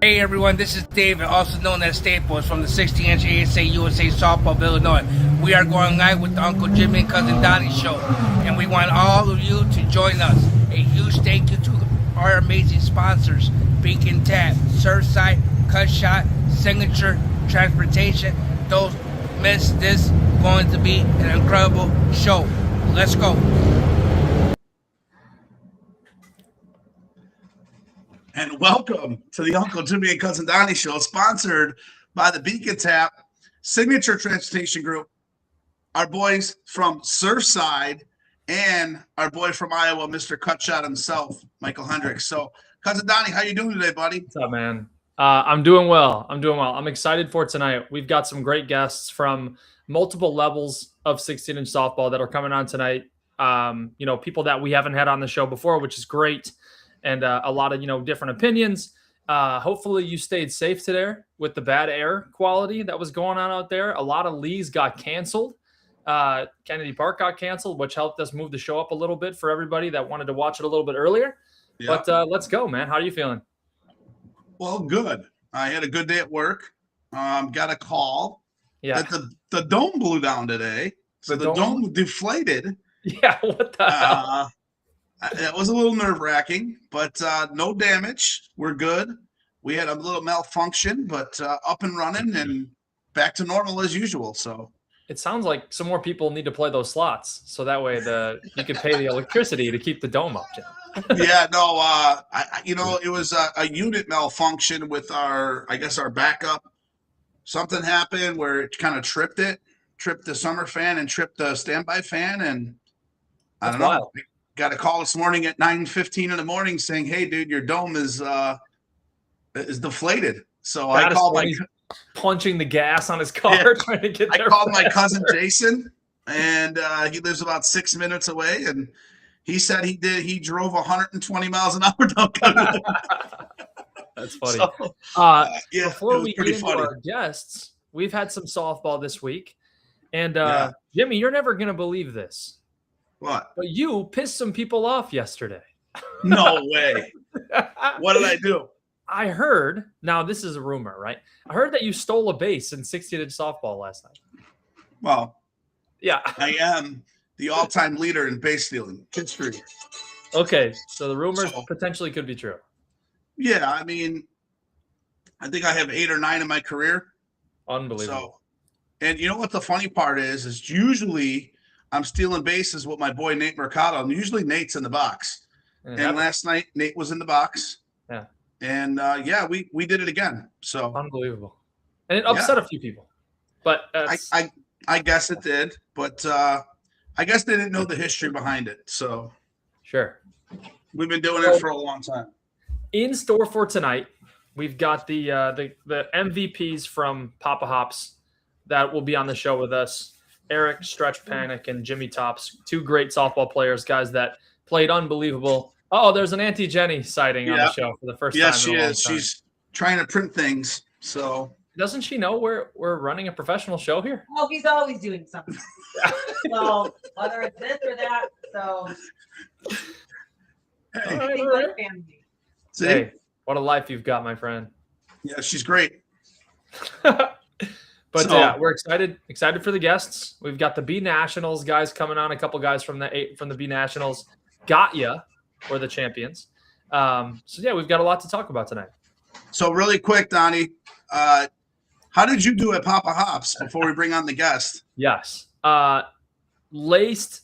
Hey everyone, this is David, also known as Staples from the 60-inch ASA USA Softball of Illinois. We are going live with the Uncle Jimmy and Cousin Donnie show, and we want all of you to join us. A huge thank you to our amazing sponsors, Beacon Tap, Surfside, Cut Shot, Signature, Transportation. Don't miss this, going to be an incredible show. Let's go. And welcome to the Uncle Jimmy and Cousin Donnie show, sponsored by the Beacon Tap, Signature Transportation Group, our boys from Surfside, and our boy from Iowa, Mr. Cutshot himself, Michael Hendricks. So, Cousin Donnie, how you doing today, buddy? What's up, man? I'm doing well. I'm excited for tonight. We've got some great guests from multiple levels of 16-inch softball that are coming on tonight. People that we haven't had on the show before, which is great. And a lot of, different opinions. Hopefully you stayed safe today with the bad air quality that was going on out there. A lot of leagues got canceled. Kennedy Park got canceled, which helped us move the show up a little bit for everybody that wanted to watch it a little bit earlier. Yeah. But let's go, man. How are you feeling? Well, good. I had a good day at work. Got a call that the dome blew down today. So the dome deflated. Yeah, what the hell? It was a little nerve-wracking, but no damage. We're good. We had a little malfunction, but up and running and back to normal as usual. So it sounds like some more people need to play those slots, so that way you can pay the electricity to keep the dome up. Yeah, no, it was a unit malfunction with our backup. Something happened where it kind of tripped the summer fan and tripped the standby fan, and I don't know. Got a call this morning at 9:15 in the morning saying, "Hey, dude, your dome is deflated." So I called punching the gas on his car trying to get there. I called my cousin Jason, and he lives about 6 minutes away, and he said he drove 120 miles an hour down. That's funny. So, before we get into our guests, we've had some softball this week, and Jimmy, you're never gonna believe this. What? But you pissed some people off yesterday. No way. What did I do? I heard, now this is a rumor, right? I heard that you stole a base in 16-inch softball last night. Well, yeah. I am the all-time leader in base stealing. History. Okay, so the rumors potentially could be true. Yeah, I mean, I think I have 8 or 9 in my career. Unbelievable. And you know what the funny part is usually I'm stealing bases with my boy Nate Mercado. And usually Nate's in the box. And last night Nate was in the box. Yeah. And we did it again. So unbelievable. And it upset a few people. But I guess it did. But I guess they didn't know the history behind it. So sure. We've been doing it for a long time. In store for tonight, we've got the MVPs from Papa Hops that will be on the show with us. Eric Stretch Panic and Jimmy Tops, 2 great softball players, guys that played unbelievable. Oh, there's an Auntie Jenny sighting on the show for the first time. Yes, she is. She's trying to print things. So doesn't she know we're running a professional show here? Oh, he's always doing something. So whether it's this or that, so hey, what a life you've got, my friend. Yeah, she's great. But we're excited for the guests. We've got the B Nationals guys coming on. A couple guys from the B Nationals. Got ya, we're the champions. We've got a lot to talk about tonight. So really quick, Donnie, how did you do at Papa Hops before we bring on the guest? Yes, Laced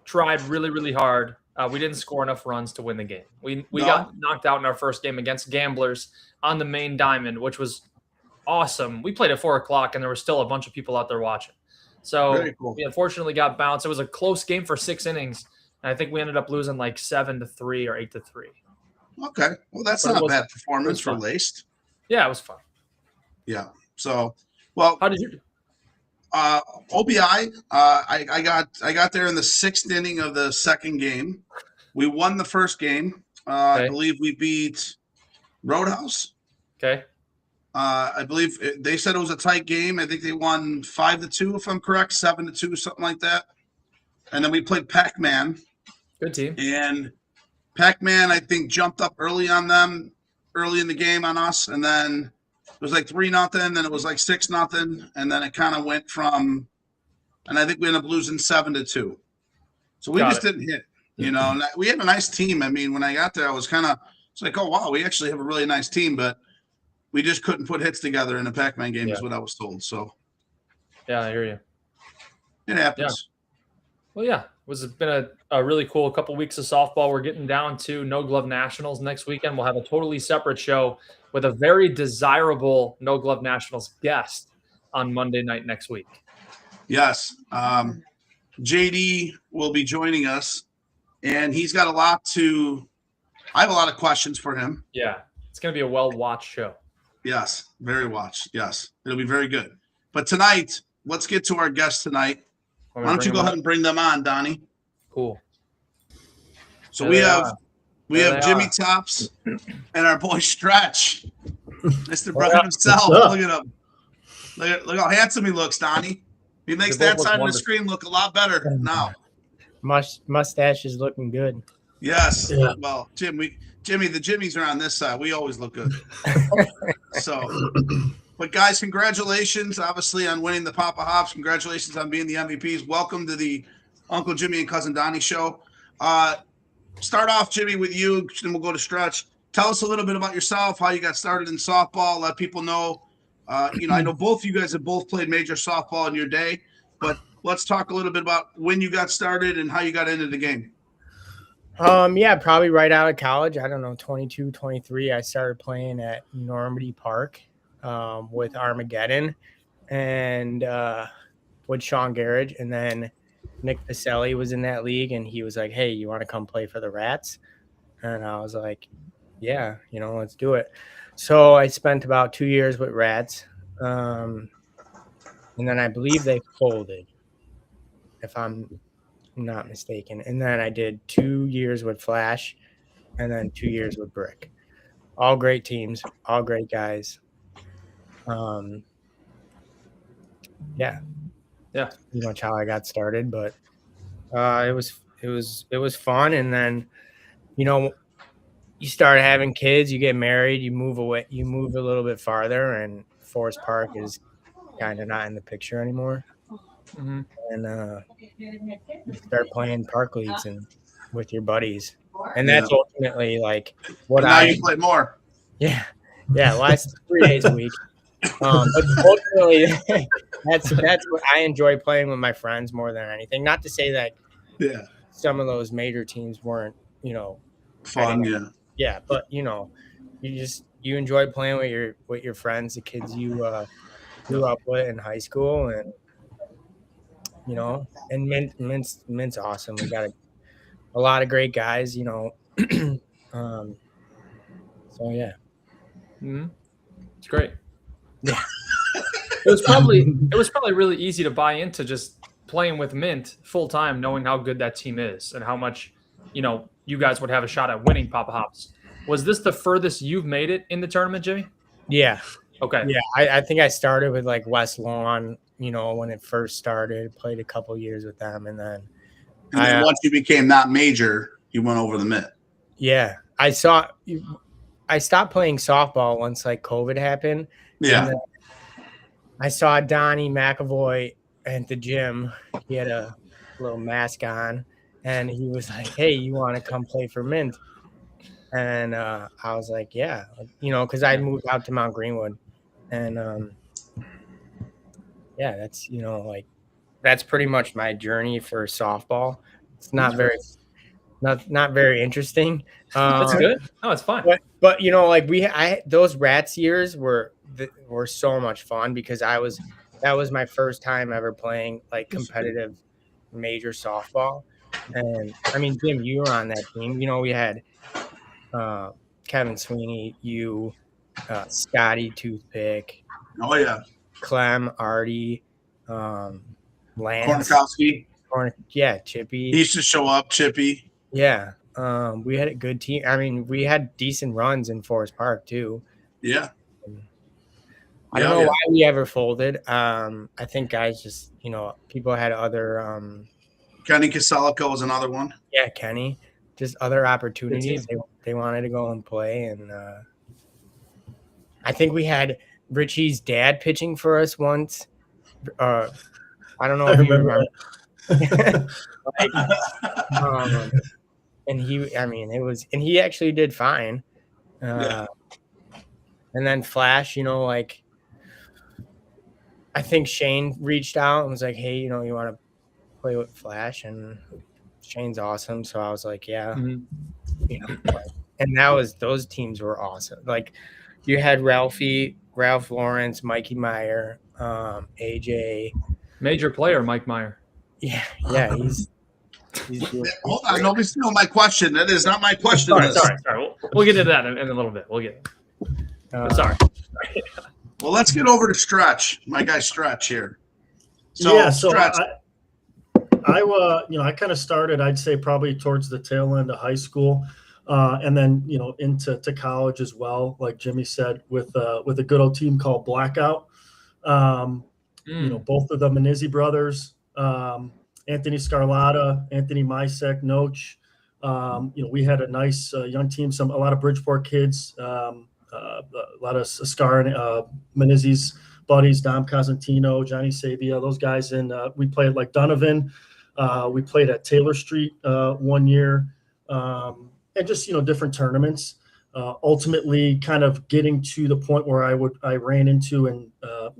tried really, really hard. We didn't score enough runs to win the game. We got knocked out in our first game against Gamblers on the main diamond, which was awesome. We played at 4:00 and there were still a bunch of people out there watching. So we unfortunately got bounced. It was a close game for 6 innings. And I think we ended up losing like 7-3 or 8-3. Okay. Well, that's not a bad performance for Laced. Yeah, it was fun. Yeah. So, well, How did you? OBI, I got there in the 6th inning of the 2nd game. We won the 1st game. I Okay. believe we beat Roadhouse. Okay. I believe they said it was a tight game. I think they won 5-2, if I'm correct, 7-2, something like that. And then we played Pac-Man, Good team. and Pac-Man, I think, jumped up early on them, early in the game on us, and then it was like 3-0, then it was like 6-0, and then it kind of went from, and I think we ended up losing 7-2. So we just didn't hit, you know. And we had a nice team. I mean, when I got there, I was kind of, it's like, oh wow, we actually have a really nice team, but we just couldn't put hits together in the Pac-Man game, is what I was told. So yeah, I hear you. It happens. Well, yeah, it's been a really cool couple weeks of softball. We're getting down to No Glove Nationals next weekend. We'll have a totally separate show with a very desirable No Glove Nationals guest on Monday night next week. Yes. JD will be joining us, and he's got a lot to – I have a lot of questions for him. Yeah, it's going to be a well-watched show. Yes, very watched. Yes, it'll be very good. But tonight, let's get to our guest tonight. Why don't you go ahead and bring them on, Donnie? Cool. So we have Jimmy Tops and our boy Stretch, Mr. Brother himself. Look at him. Look how handsome he looks, Donnie. He makes that side of the screen look a lot better now. Mustache is looking good. Yes. Yeah. Well, Jimmy, the Jimmies are on this side. We always look good. So, but guys, congratulations, obviously, on winning the Papa Hops. Congratulations on being the MVPs. Welcome to the Uncle Jimmy and Cousin Donnie show. Start off, Jimmy, with you, then we'll go to Stretch. Tell us a little bit about yourself, how you got started in softball. Let people know. I know both you guys have both played major softball in your day, but let's talk a little bit about when you got started and how you got into the game. Yeah, probably right out of college. I don't know, 22, 23. I started playing at Normandy Park with Armageddon and with Sean Garrett. And then Nick Pacelli was in that league, and he was like, hey, you want to come play for the Rats? And I was like, yeah, let's do it. So I spent about 2 years with Rats. And then I believe they folded, if I'm not mistaken. And then I did 2 years with Flash and then 2 years with Brick. All great teams, all great guys. Yeah. Pretty much how I got started, but it was fun. And then, you start having kids, you get married, you move away, you move a little bit farther, and Forest Park is kind of not in the picture anymore. Mm-hmm. And you start playing park leagues and with your buddies, and that's ultimately like what you play more. Yeah. Well, I 3 days a week. But ultimately, that's what I enjoy, playing with my friends more than anything. Not to say that some of those major teams weren't, fun. Yeah, but you enjoy playing with your friends, the kids you grew up with in high school, and and Mint's awesome. We got a lot of great guys, So yeah, it's great. Yeah, it was probably really easy to buy into just playing with Mint full time, knowing how good that team is and how much you guys would have a shot at winning Papa Hops. Was this the furthest you've made it in the tournament, Jimmy? Yeah. Okay. Yeah, I think I started with like West Lawn, when it first started. Played a couple years with them, and then once you became not major, you went over the Mint. Yeah, I stopped playing softball once like COVID happened. Yeah. I saw Donnie McAvoy at the gym. He had a little mask on. And he was like, hey, you want to come play for Mint? And I was like, yeah, because I moved out to Mount Greenwood. And, that's, that's pretty much my journey for softball. It's not very interesting. That's good. No, it's fine. But those Rats years were so much fun because that was my first time ever playing like competitive major softball. And I mean, Jim, you were on that team. We had Kevin Sweeney, Scotty Toothpick, Oh yeah, Clem, Artie, Lance, Kornikowski. Chippy. He used to show up, Chippy. Yeah. We had a good team. I mean, we had decent runs in Forest Park too. Yeah. I don't know why we ever folded. I think guys just, people had other Kenny Casalico was another one. Yeah, Kenny. Just other opportunities. They wanted to go and play, and I think we had Richie's dad pitching for us once. I don't know if you remember. And he actually did fine. And then Flash, I think Shane reached out and was like, "Hey, you want to play with Flash?" And Shane's awesome, so I was like, "Yeah." And those teams were awesome. Like, you had Ralph Lawrence, Mikey Meyer, AJ, major player Mike Meyer. Yeah, he's hold on, nobody's stealing my question. That is not my question. Sorry. We'll get into that in a little bit. We'll get. Sorry. Well, let's get over to Stretch, my guy Stretch here. Stretch. I kind of started, I'd say, probably towards the tail end of high school, and then into college as well. Like Jimmy said, with a good old team called Blackout. Both of the Manizzi brothers, Anthony Scarlata, Anthony Misek, Noach. We had a nice young team. A lot of Bridgeport kids, a lot of Scar Manizzi's buddies, Dom Cosentino, Johnny Sabia, those guys. And we played like Donovan. We played at Taylor Street 1 year, and just different tournaments. Ultimately, kind of getting to the point where I ran into and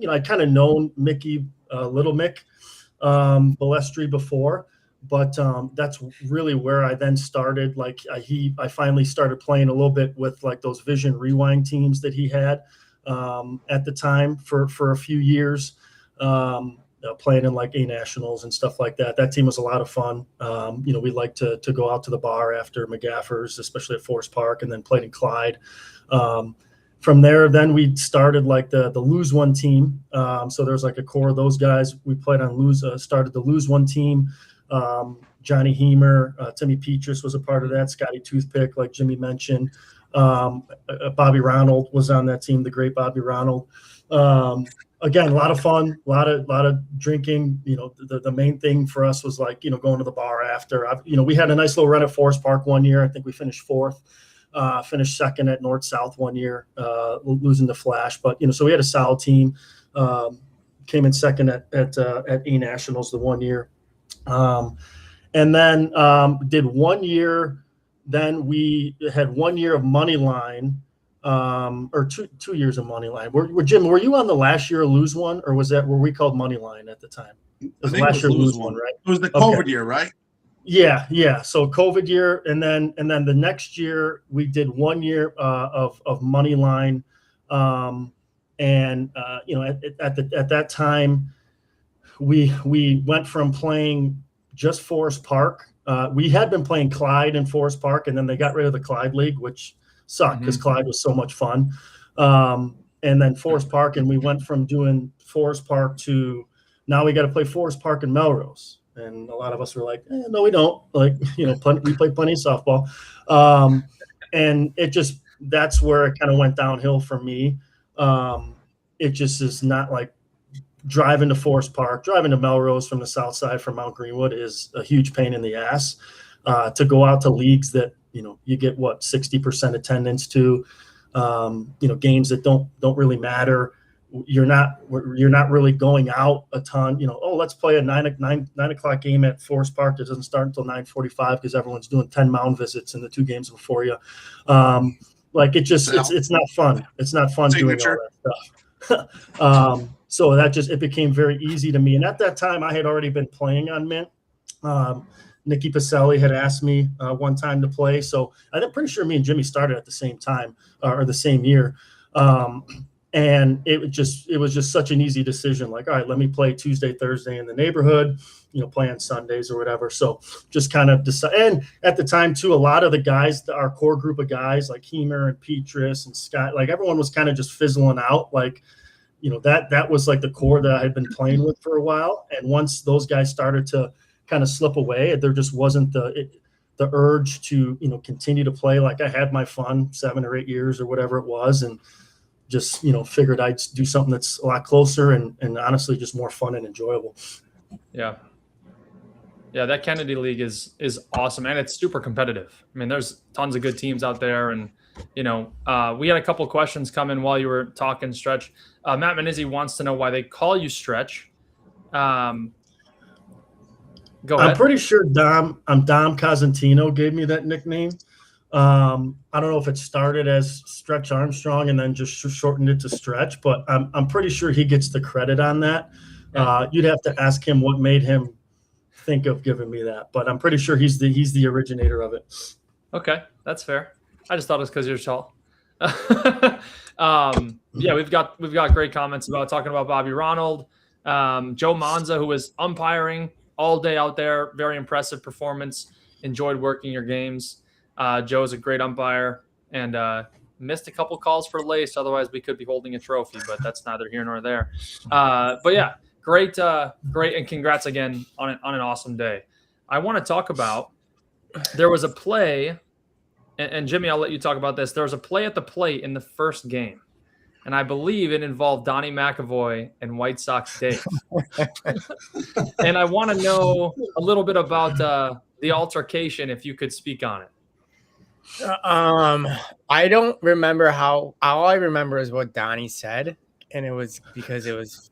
I kind of known Mickey, Little Mick, Balestri before, but that's really where I then started. Like I finally started playing a little bit with like those Vision Rewind teams that he had at the time for a few years. Playing in like A Nationals and stuff like that. That team was a lot of fun. We liked to go out to the bar after McGaffers, especially at Forest Park, and then played in Clyde. From there, then we started like the Lose One team. So there's like a core of those guys. We played on started the Lose One team. Johnny Heemer, Timmy Petrus was a part of that. Scotty Toothpick, like Jimmy mentioned. Bobby Ronald was on that team, the great Bobby Ronald. Again, a lot of fun, a lot of drinking. The main thing for us was like, going to the bar after. We had a nice little run at Forest Park 1 year. I think we finished fourth. Finished second at North South 1 year, losing to Flash. But so we had a solid team. Came in second at A Nationals the 1 year, and then did 1 year. Then we had 1 year of Moneyline. Or two years of Moneyline. Jim, were you on the last year Lose One, or were we called Moneyline at the time? It was last year Lose One, right? It was the COVID year, right? Yeah. So COVID year, and then the next year we did 1 year of Moneyline, and at that time we went from playing just Forest Park. We had been playing Clyde and Forest Park, and then they got rid of the Clyde League, which sucked because Clyde was so much fun. And then Forest Park, and we went from doing Forest Park to now we got to play Forest Park and Melrose. And a lot of us were like, no, we don't. Like, we play plenty of softball. And that's where it kind of went downhill for me. It just is not like driving to Forest Park, driving to Melrose from the south side from Mount Greenwood is a huge pain in the ass. To go out to leagues that, you get 60% attendance to, games that don't really matter. You're not really going out a ton. Let's play a 9 o'clock game at Forest Park that doesn't start until 9:45 because everyone's doing 10 mound visits in the 2 games before you. It's not fun. It's not fun doing all that stuff. So it became very easy to me. And at that time, I had already been playing on Mint. Nicky Pacelli had asked me one time to play. So I'm pretty sure me and Jimmy started at the same time or the same year. And it was just such an easy decision. Like, all right, let me play Tuesday, Thursday in the neighborhood, play on Sundays or whatever. So just kind of decide. And at the time too, a lot of the guys, our core group of guys like Heemer and Petrus and Scott, like everyone was kind of just fizzling out. Like, that was like the core that I had been playing with for a while. And once those guys started to kind of slip away, there just wasn't the urge to, continue to play. Like I had my fun 7 or 8 years or whatever it was. And just, figured I'd do something that's a lot closer and honestly just more fun and enjoyable. Yeah. Yeah, that Kennedy League is awesome, and it's super competitive. I mean, there's tons of good teams out there, and we had a couple questions come in while you were talking, Stretch. Matt Menizzi wants to know why they call you Stretch. Go ahead. I'm pretty sure Dom Cosentino gave me that nickname. I don't know if it started as Stretch Armstrong and then just shortened it to Stretch, but I'm pretty sure he gets the credit on that. You'd have to ask him what made him think of giving me that, but I'm pretty sure he's the originator of it. Okay, that's fair. I just thought it was because you're tall. Yeah, we've got great comments talking about Bobby Ronald, Joe Monza, who was umpiring all day out there. Very impressive performance. Enjoyed working your games. Joe's a great umpire and missed a couple calls for lace. Otherwise, we could be holding a trophy, but that's neither here nor there. But yeah. Great, and congrats again on an awesome day. I want to talk about, there was a play, and Jimmy, I'll let you talk about this. There was a play at the plate in the first game, and I believe it involved Donnie McAvoy and White Sox Dave. And I want to know a little bit about the altercation, if you could speak on it. I don't remember all I remember is what Donnie said, and it was because it was.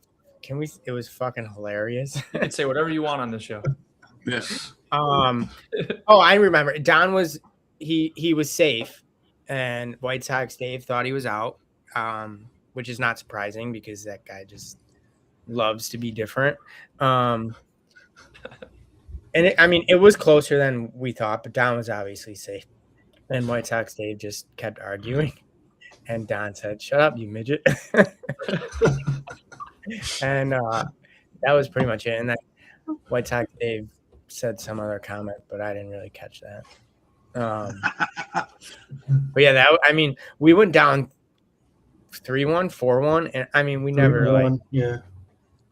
It was fucking hilarious. You can say whatever you want on this show. Yes. I remember. Don was he was safe, and White Sox Dave thought he was out, which is not surprising because that guy just loves to be different. And it was closer than we thought, but Don was obviously safe, and White Sox Dave just kept arguing, and Don said, "Shut up, you midget." And that was pretty much it. And then White Sox Dave said some other comment, but I didn't really catch that. But yeah, we went down 3-1, 4-1, and we never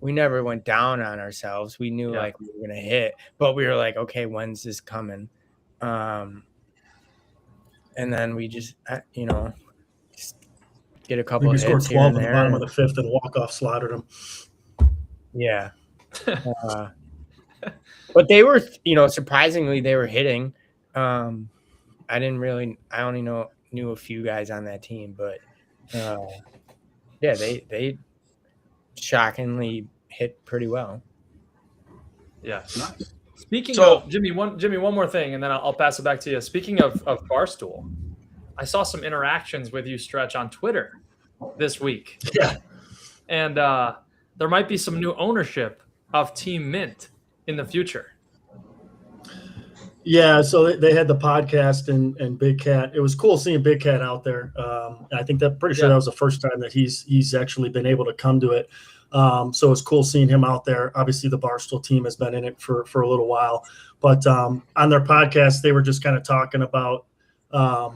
we never went down on ourselves. We knew we were gonna hit, but we were like, okay, when's this coming? And then we just get a couple of hits scored 12 here and in the there. bottom of the fifth and walk-off slaughtered them. Yeah. But they were, surprisingly they were hitting. I only knew a few guys on that team, but they shockingly hit pretty well. Yeah. Nice. Speaking of Jimmy, one more thing, and then I'll pass it back to you. Speaking of Barstool, I saw some interactions with you, Stretch, on Twitter this week. Yeah. And there might be some new ownership of Team Mint in the future. Yeah, so they had the podcast and Big Cat. It was cool seeing Big Cat out there. I think that pretty sure that was the first time that he's actually been able to come to it. So it was cool seeing him out there. Obviously, the Barstool team has been in it for a little while. But on their podcast, they were just kind of talking about how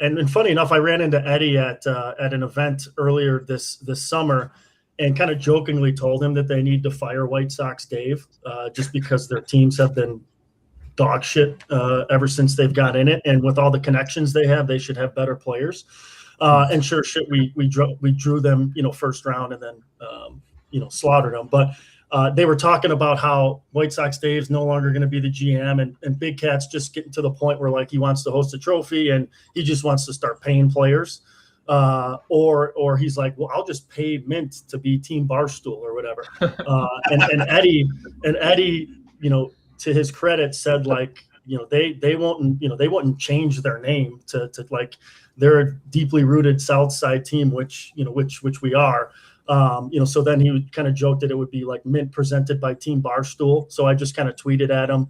and funny enough, I ran into Eddie at an event earlier this summer and kind of jokingly told him that they need to fire White Sox Dave just because their teams have been dog shit ever since they've got in it. And with all the connections they have, they should have better players. And sure shit, we drew them, first round and then, slaughtered them. But they were talking about how White Sox Dave's no longer going to be the GM, and Big Cat's just getting to the point where he wants to host a trophy and he just wants to start paying players, or he's like, well, I'll just pay Mint to be Team Barstool or whatever. And Eddie, to his credit, said they won't change their name to they're a deeply rooted South Side team, which we are. So then he kind of joked that it would be like Mint presented by Team Barstool. So I just kind of tweeted at him.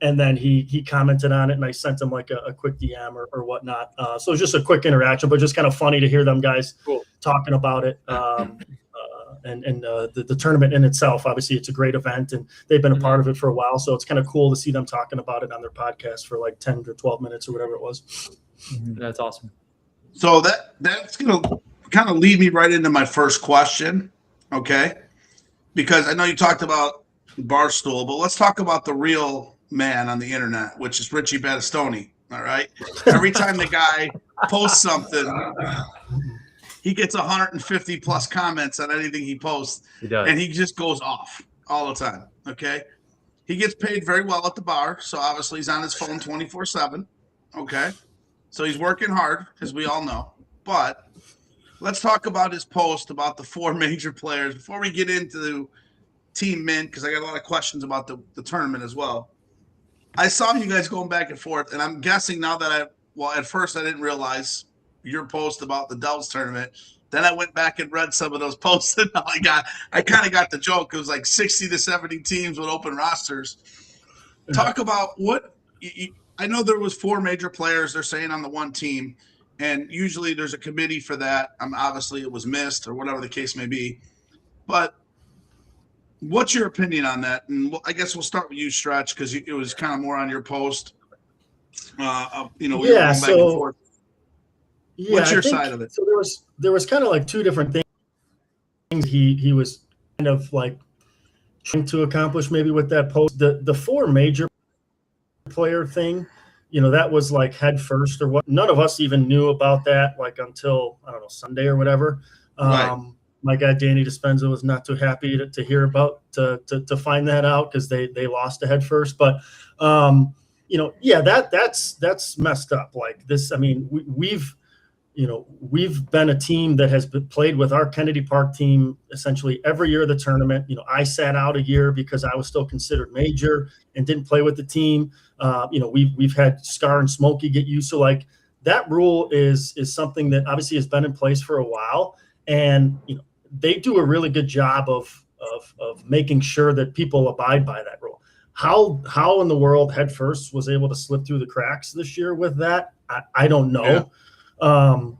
And then he commented on it and I sent him a quick DM or whatnot. So it was just a quick interaction, but just kind of funny to hear them guys talking about it. And the tournament in itself, obviously it's a great event and they've been a part of it for a while. So it's kind of cool to see them talking about it on their podcast for 10 or 12 minutes or whatever it was. That's awesome. So that's going to kind of lead me right into my first question, okay? Because I know you talked about Barstool, but let's talk about the real man on the internet, which is Richie Battistoni. All right. Every time the guy posts something, he gets 150 plus comments on anything he posts. He does. And he just goes off all the time. Okay. He gets paid very well at the bar. So obviously he's on his phone 24/7. Okay. So he's working hard, as we all know. But let's talk about his post about the 4 major players before we get into Team Mint, because I got a lot of questions about the tournament as well. I saw you guys going back and forth, and I'm guessing now that at first I didn't realize your post about the Devils tournament. Then I went back and read some of those posts, and I kind of got the joke. It was like 60 to 70 teams with open rosters. Talk about what I know. There was 4 major players they're saying on the one team, and usually there's a committee for that. Obviously it was missed or whatever the case may be, but what's your opinion on that? And I guess we'll start with you, Stretch, because it was kind of more on your post. We were going back and forth. Yeah, what's your side of it? So there was kind of like 2 different things he was kind of like trying to accomplish maybe with that post. The 4 major player thing, that was like head first or what. None of us even knew about that like until, I don't know, Sunday or whatever. Right. My guy Danny Dispenza was not too happy to hear about to find that out because they lost to head first. But that's messed up. Like this, I mean, we've been a team that has played with our Kennedy Park team essentially every year of the tournament. I sat out a year because I was still considered major and didn't play with the team. We've had Scar and Smokey get used to like that rule is something that obviously has been in place for a while, and they do a really good job of making sure that people abide by that rule. How in the world Head First was able to slip through the cracks this year with that, I don't know. Yeah.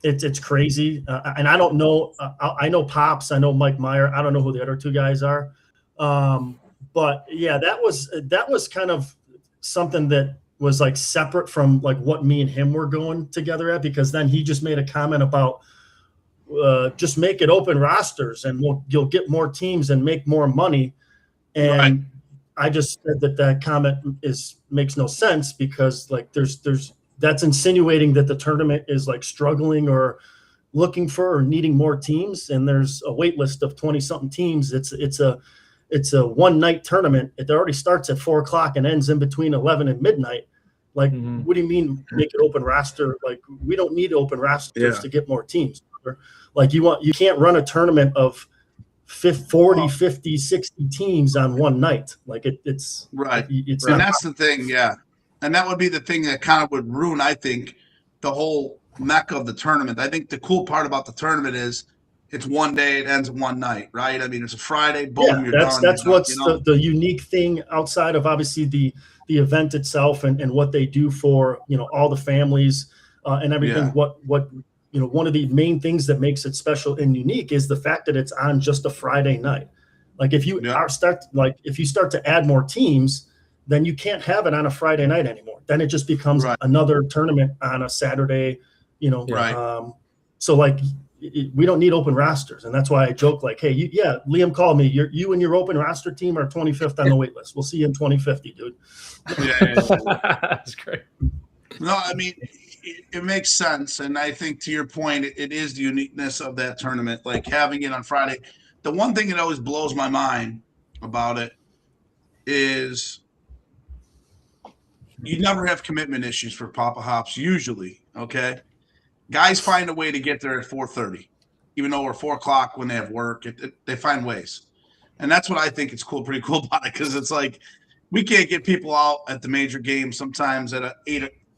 It's crazy, and I don't know. I know Pops. I know Mike Meyer. I don't know who the other 2 guys are, but yeah, that was kind of something that was like separate from like what me and him were going together at, because then he just made a comment about just make it open rosters and you'll get more teams and make more money, and right. I just said that comment makes no sense because like there's that's insinuating that the tournament is like struggling or looking for or needing more teams. And there's a wait list of 20 something teams. It's a one night tournament. It already starts at 4:00 and ends in between 11 and midnight. Like, What do you mean make it open roster? Like, we don't need open rosters to get more teams. Like you can't run a tournament of 40, 50, 60 teams on one night. Like it's right. It's and that's the thing. Yeah. And that would be the thing that kind of would ruin, I think, the whole mecca of the tournament. I think the cool part about the tournament is it's one day, it ends in one night, right? I mean, it's a Friday, boom, you're done. That's what's the unique thing outside of obviously the event itself and what they do for, all the families and everything. Yeah. What one of the main things that makes it special and unique is the fact that it's on just a Friday night. Like if you start to add more teams, then you can't have it on a Friday night anymore. Then it just becomes another tournament on a Saturday, Right. So like we don't need open rosters. And that's why I joke like, hey, Liam called me. You and your open roster team are 25th on the wait list. We'll see you in 2050, dude. Yeah. That's great. No, I mean, it makes sense. And I think to your point, it is the uniqueness of that tournament, like having it on Friday. The one thing that always blows my mind about it is you never have commitment issues for Papa Hops usually, okay? Guys find a way to get there at 4:30, even though we're 4:00 when they have work. They find ways. And that's what I think is pretty cool about it, because it's like we can't get people out at the major game sometimes at a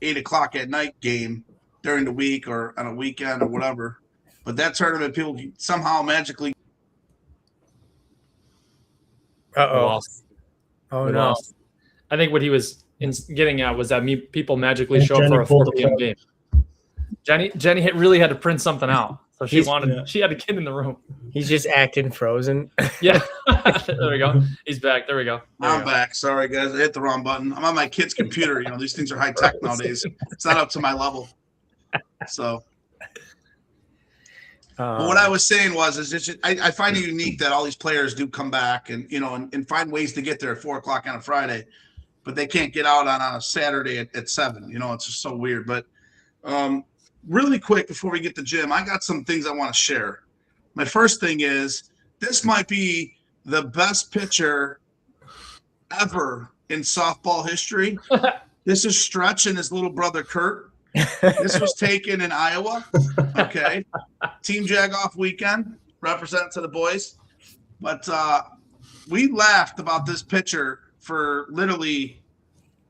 8 o'clock at night game during the week or on a weekend or whatever. But that tournament, people can somehow magically. Oh no! I think what he was getting at was that people magically show up for a 4 p.m. game. Jenny really had to print something out, so she had to get in the room. He's just acting frozen. Yeah, there we go. He's back. There we go. I'm back. Sorry, guys, I hit the wrong button. I'm on my kid's computer. These things are high tech nowadays. It's not up to my level. So, But what I was saying is it's just, I find it unique that all these players do come back and, and find ways to get there at 4:00 on a Friday, but they can't get out on a Saturday at 7. It's just so weird. But really quick before we get to Jim, I got some things I want to share. My first thing is this might be the best pitcher ever in softball history. This is Stretch and his little brother Kurt. This was taken in Iowa. Okay. Team Jagoff weekend. Represent to the boys. But we laughed about this pitcher for literally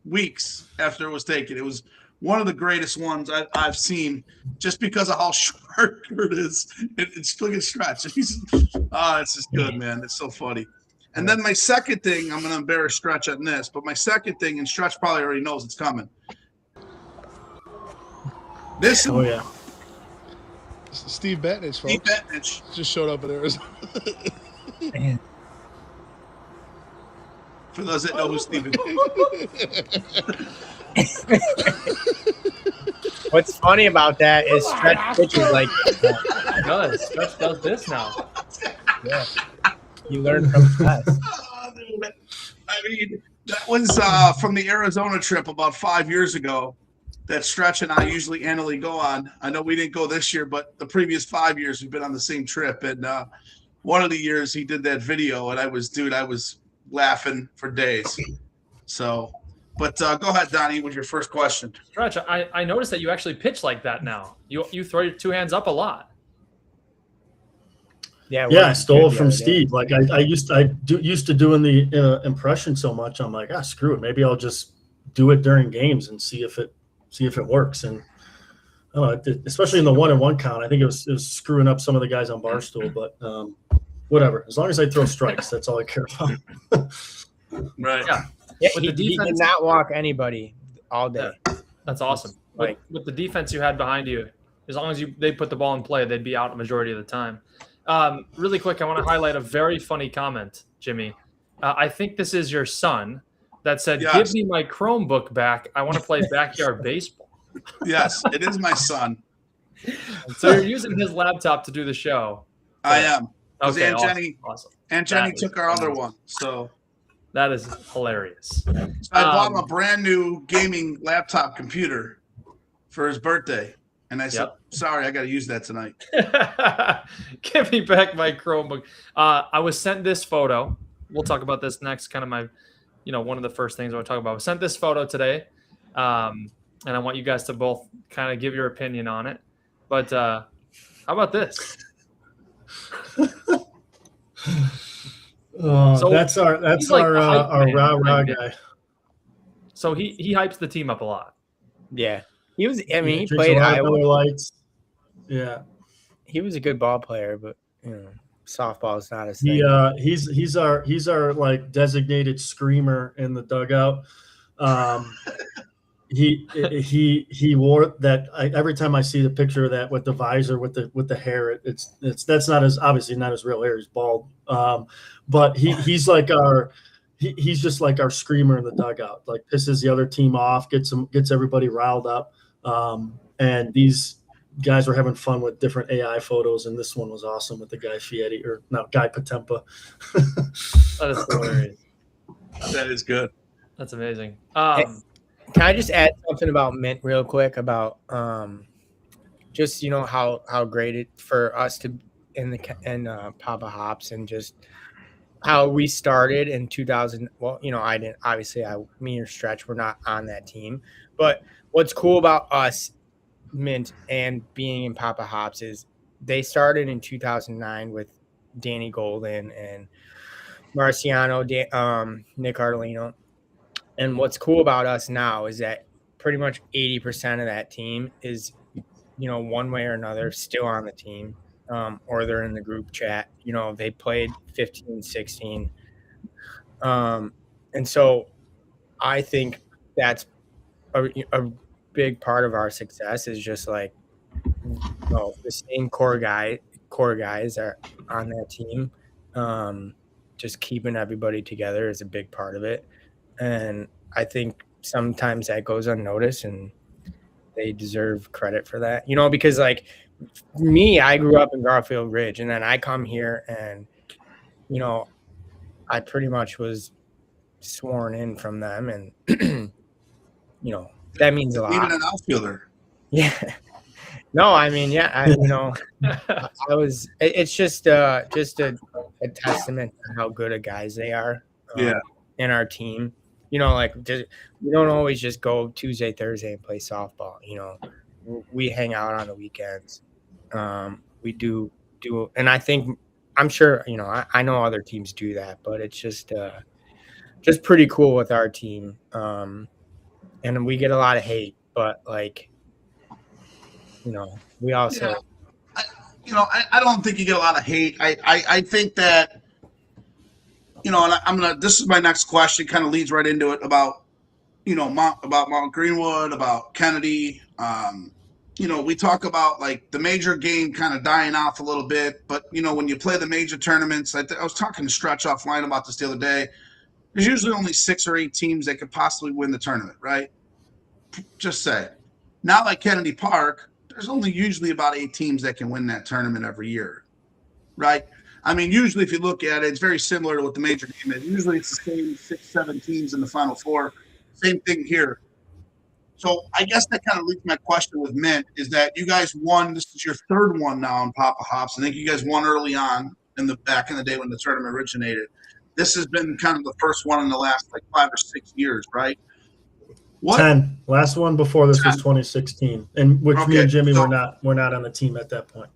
weeks after it was taken. It was one of the greatest ones I've seen just because of how short Kurt is. It's look at Stretch. It's just good, man. It's so funny. And then my second thing, I'm going to embarrass Stretch on this, but my second thing, and Stretch probably already knows it's coming. This Oh yeah. Steve Bettnich, folks. Steve Bettnich Just showed up in Arizona. For those that know who Steve is. What's funny about that is Stretch pitches like Stretch does this now. yeah. You learn from us. I mean, that was from the Arizona trip about 5 years ago that Stretch and I usually annually go on. I know we didn't go this year, but the previous 5 years we've been on the same trip. And one of the years he did that video, and I was laughing for days. So, but go ahead, Donnie, with your first question. Stretch, I noticed that you actually pitch like that now. You throw your two hands up a lot. Yeah, I stole it from Steve. Like I used to doing the impression so much. I'm like, screw it. Maybe I'll just do it during games and see if it works. And I don't know, especially in the 1-on-1 count, I think it was screwing up some of the guys on Barstool. But whatever. As long as I throw strikes, that's all I care about. Right. Yeah, With the he defense- did not walk anybody all day. That's awesome. Like- with the defense you had behind you, as long as they put the ball in play, they'd be out the majority of the time. Really quick, I want to highlight a very funny comment, Jimmy. I think this is your son that said, Yes. "Give me my Chromebook back. I want to play backyard baseball." Yes, it is my son. So you're using his laptop to do the show. I am. 'Cause Okay, Aunt Jenny, awesome. Aunt Jenny That took is our other amazing. one. So That is hilarious. I bought him a brand new gaming laptop computer for his birthday. And I said, sorry, I got to use that tonight. Give me back my Chromebook. I was sent this photo. We'll talk about this next. Kind of my, one of the first things I want to talk about. I was sent this photo today, and I want you guys to both kind of give your opinion on it. But how about this? So that's our like the hype man. rah guy. So he hypes the team up a lot. Yeah, he was. I mean, he Drinks played a lot of Iowa. Miller Lights. Yeah, He was a good ball player, but softball is not his thing. he's our like designated screamer in the dugout. He wore that. Every time I see the picture of that with the visor with the hair, that's not his, obviously not his real hair. He's bald. But he's like he's just like our screamer in the dugout. Like pisses the other team off, gets everybody riled up. And these guys were having fun with different AI photos, and this one was awesome with the Guy Fieri Guy Patempa. That is hilarious. That is good. That's amazing. Can I just add something about Mint real quick about just how great it for us to in Papa Hops, and just how we started in 2000. Well, I didn't, obviously me or Stretch were not on that team, but what's cool about us, Mint, and being in Papa Hops is they started in 2009 with Danny Golden and Marciano, Nick Ardolino. And what's cool about us now is that pretty much 80% of that team is, one way or another still on the team, or they're in the group chat. They played 15, 16. And so I think that's a big part of our success is just like, the same core guys are on that team. Just keeping everybody together is a big part of it. And I think sometimes that goes unnoticed, and they deserve credit for that, because like me, I grew up in Garfield Ridge, and then I come here, and I pretty much was sworn in from them, and that means a Needed lot. an outfielder. Yeah. No, I mean, yeah, I was. It's just a testament to how good of guys they are. Yeah. In our team, like we don't always just go Tuesday, Thursday and play softball. We hang out on the weekends. We do, and I'm sure I know other teams do that, but it's just pretty cool with our team. And we get a lot of hate, but we also. Yeah. I don't think you get a lot of hate. I think that, and this is my next question, kind of leads right into it about Mount Greenwood, about Kennedy. We talk about like the major game kind of dying off a little bit, but when you play the major tournaments, I was talking to Stretch offline about this the other day. There's usually only 6 or 8 teams that could possibly win the tournament, right? Just say. Now at Kennedy Park, there's only usually about 8 teams that can win that tournament every year, right? I mean, usually if you look at it, it's very similar to what the major game is. Usually it's the same 6, 7 teams in the Final Four. Same thing here. So I guess that kind of leads my question with Mint is that you guys won. This is your 3rd one now in Papa Hops. I think you guys won early on back in the day when the tournament originated. This has been kind of the first one in the last 5 or 6 years, right? 10. Last one before this 10. Was 2016, and which me and Jimmy were not on the team at that point.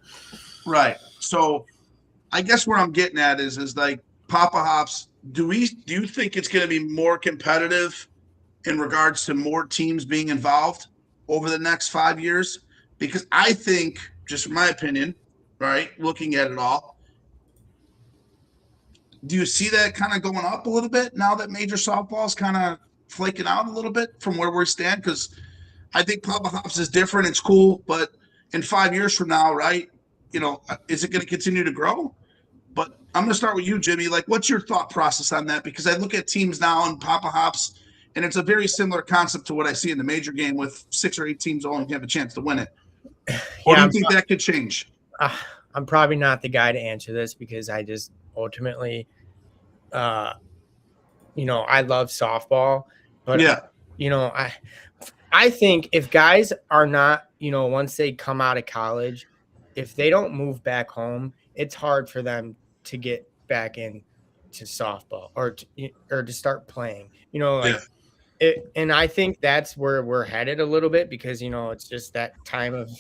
Right. So I guess where I'm getting at is like Papa Hops. Do you think it's going to be more competitive in regards to more teams being involved over the next 5 years? Because I think, just my opinion, right, looking at it all, do you see that kind of going up a little bit now that major softball is kind of flaking out a little bit from where we stand? Because I think Papa Hops is different. It's cool. But in 5 years from now, right, is it going to continue to grow? But I'm going to start with you, Jimmy. What's your thought process on that? Because I look at teams now in Papa Hops, and it's a very similar concept to what I see in the major game with 6 or 8 teams only have a chance to win it. Or do you think that could change? I'm probably not the guy to answer this because I just ultimately, I love softball, but I think if guys are not, once they come out of college, if they don't move back home, it's hard for them to get back into softball or to start playing, and I think that's where we're headed a little bit because, it's just that time of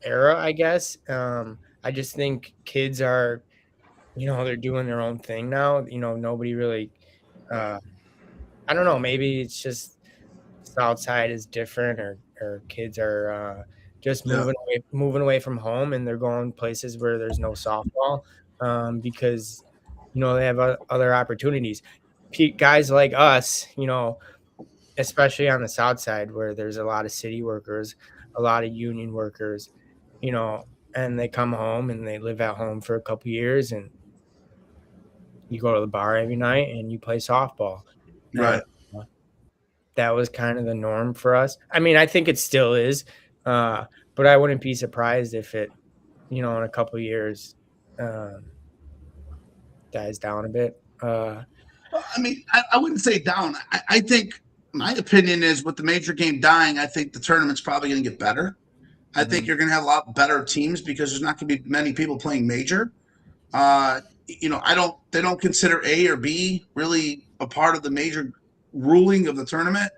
era, I guess. I just think kids are, they're doing their own thing now. Nobody really, I don't know, maybe it's just Southside is different or kids are just moving away from home and they're going places where there's no softball because, they have other opportunities. Guys like us, especially on the South Side where there's a lot of city workers, a lot of union workers, and they come home and they live at home for a couple years and you go to the bar every night and you play softball. Right. That was kind of the norm for us. I mean, I think it still is, but I wouldn't be surprised if it, in a couple of years dies down a bit. I mean, I wouldn't say down. I think my opinion is with the major game dying, I think the tournament's probably going to get better. I think you're going to have a lot better teams because there's not going to be many people playing major. They don't consider A or B really a part of the major ruling of the tournament.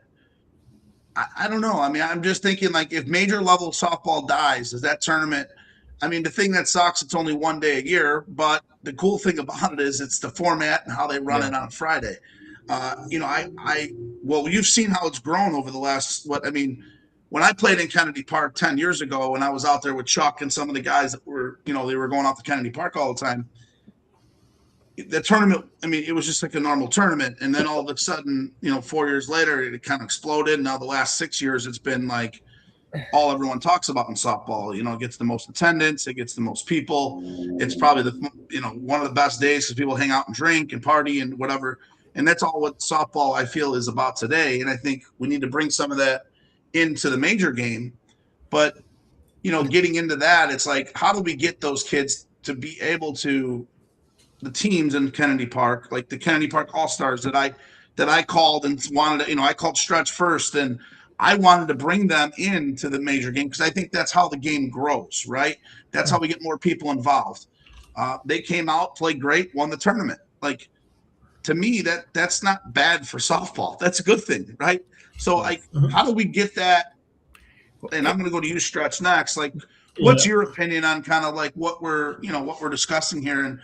I don't know. I mean, I'm just thinking if major level softball dies, is that tournament? I mean, the thing that sucks, it's only 1 day a year, but the cool thing about it is it's the format and how they run it on Friday. You've seen how it's grown over the last, when I played in Kennedy Park 10 years ago, when I was out there with Chuck and some of the guys that were, they were going out to Kennedy Park all the time. The tournament, it was just like a normal tournament. And then all of a sudden, 4 years later, it kind of exploded. Now the last 6 years, it's been all everyone talks about in softball. It gets the most attendance. It gets the most people. It's probably one of the best days because people hang out and drink and party and whatever. And that's all what softball, I feel, is about today. And I think we need to bring some of that into the major game. But, getting into that, it's like, how do we get those kids to be able to, the teams in Kennedy Park, like the Kennedy Park All-Stars that I called and wanted to, I called stretch first, and I wanted to bring them into the major game because I think that's how the game grows, right? That's how we get more people involved. They came out, played great, won the tournament. Like, to me, that's not bad for softball. That's a good thing, right? So, like, how do we get that? And I'm going to go to you, Stretch, next. Like, what's your opinion on kind of like what we're discussing here? And,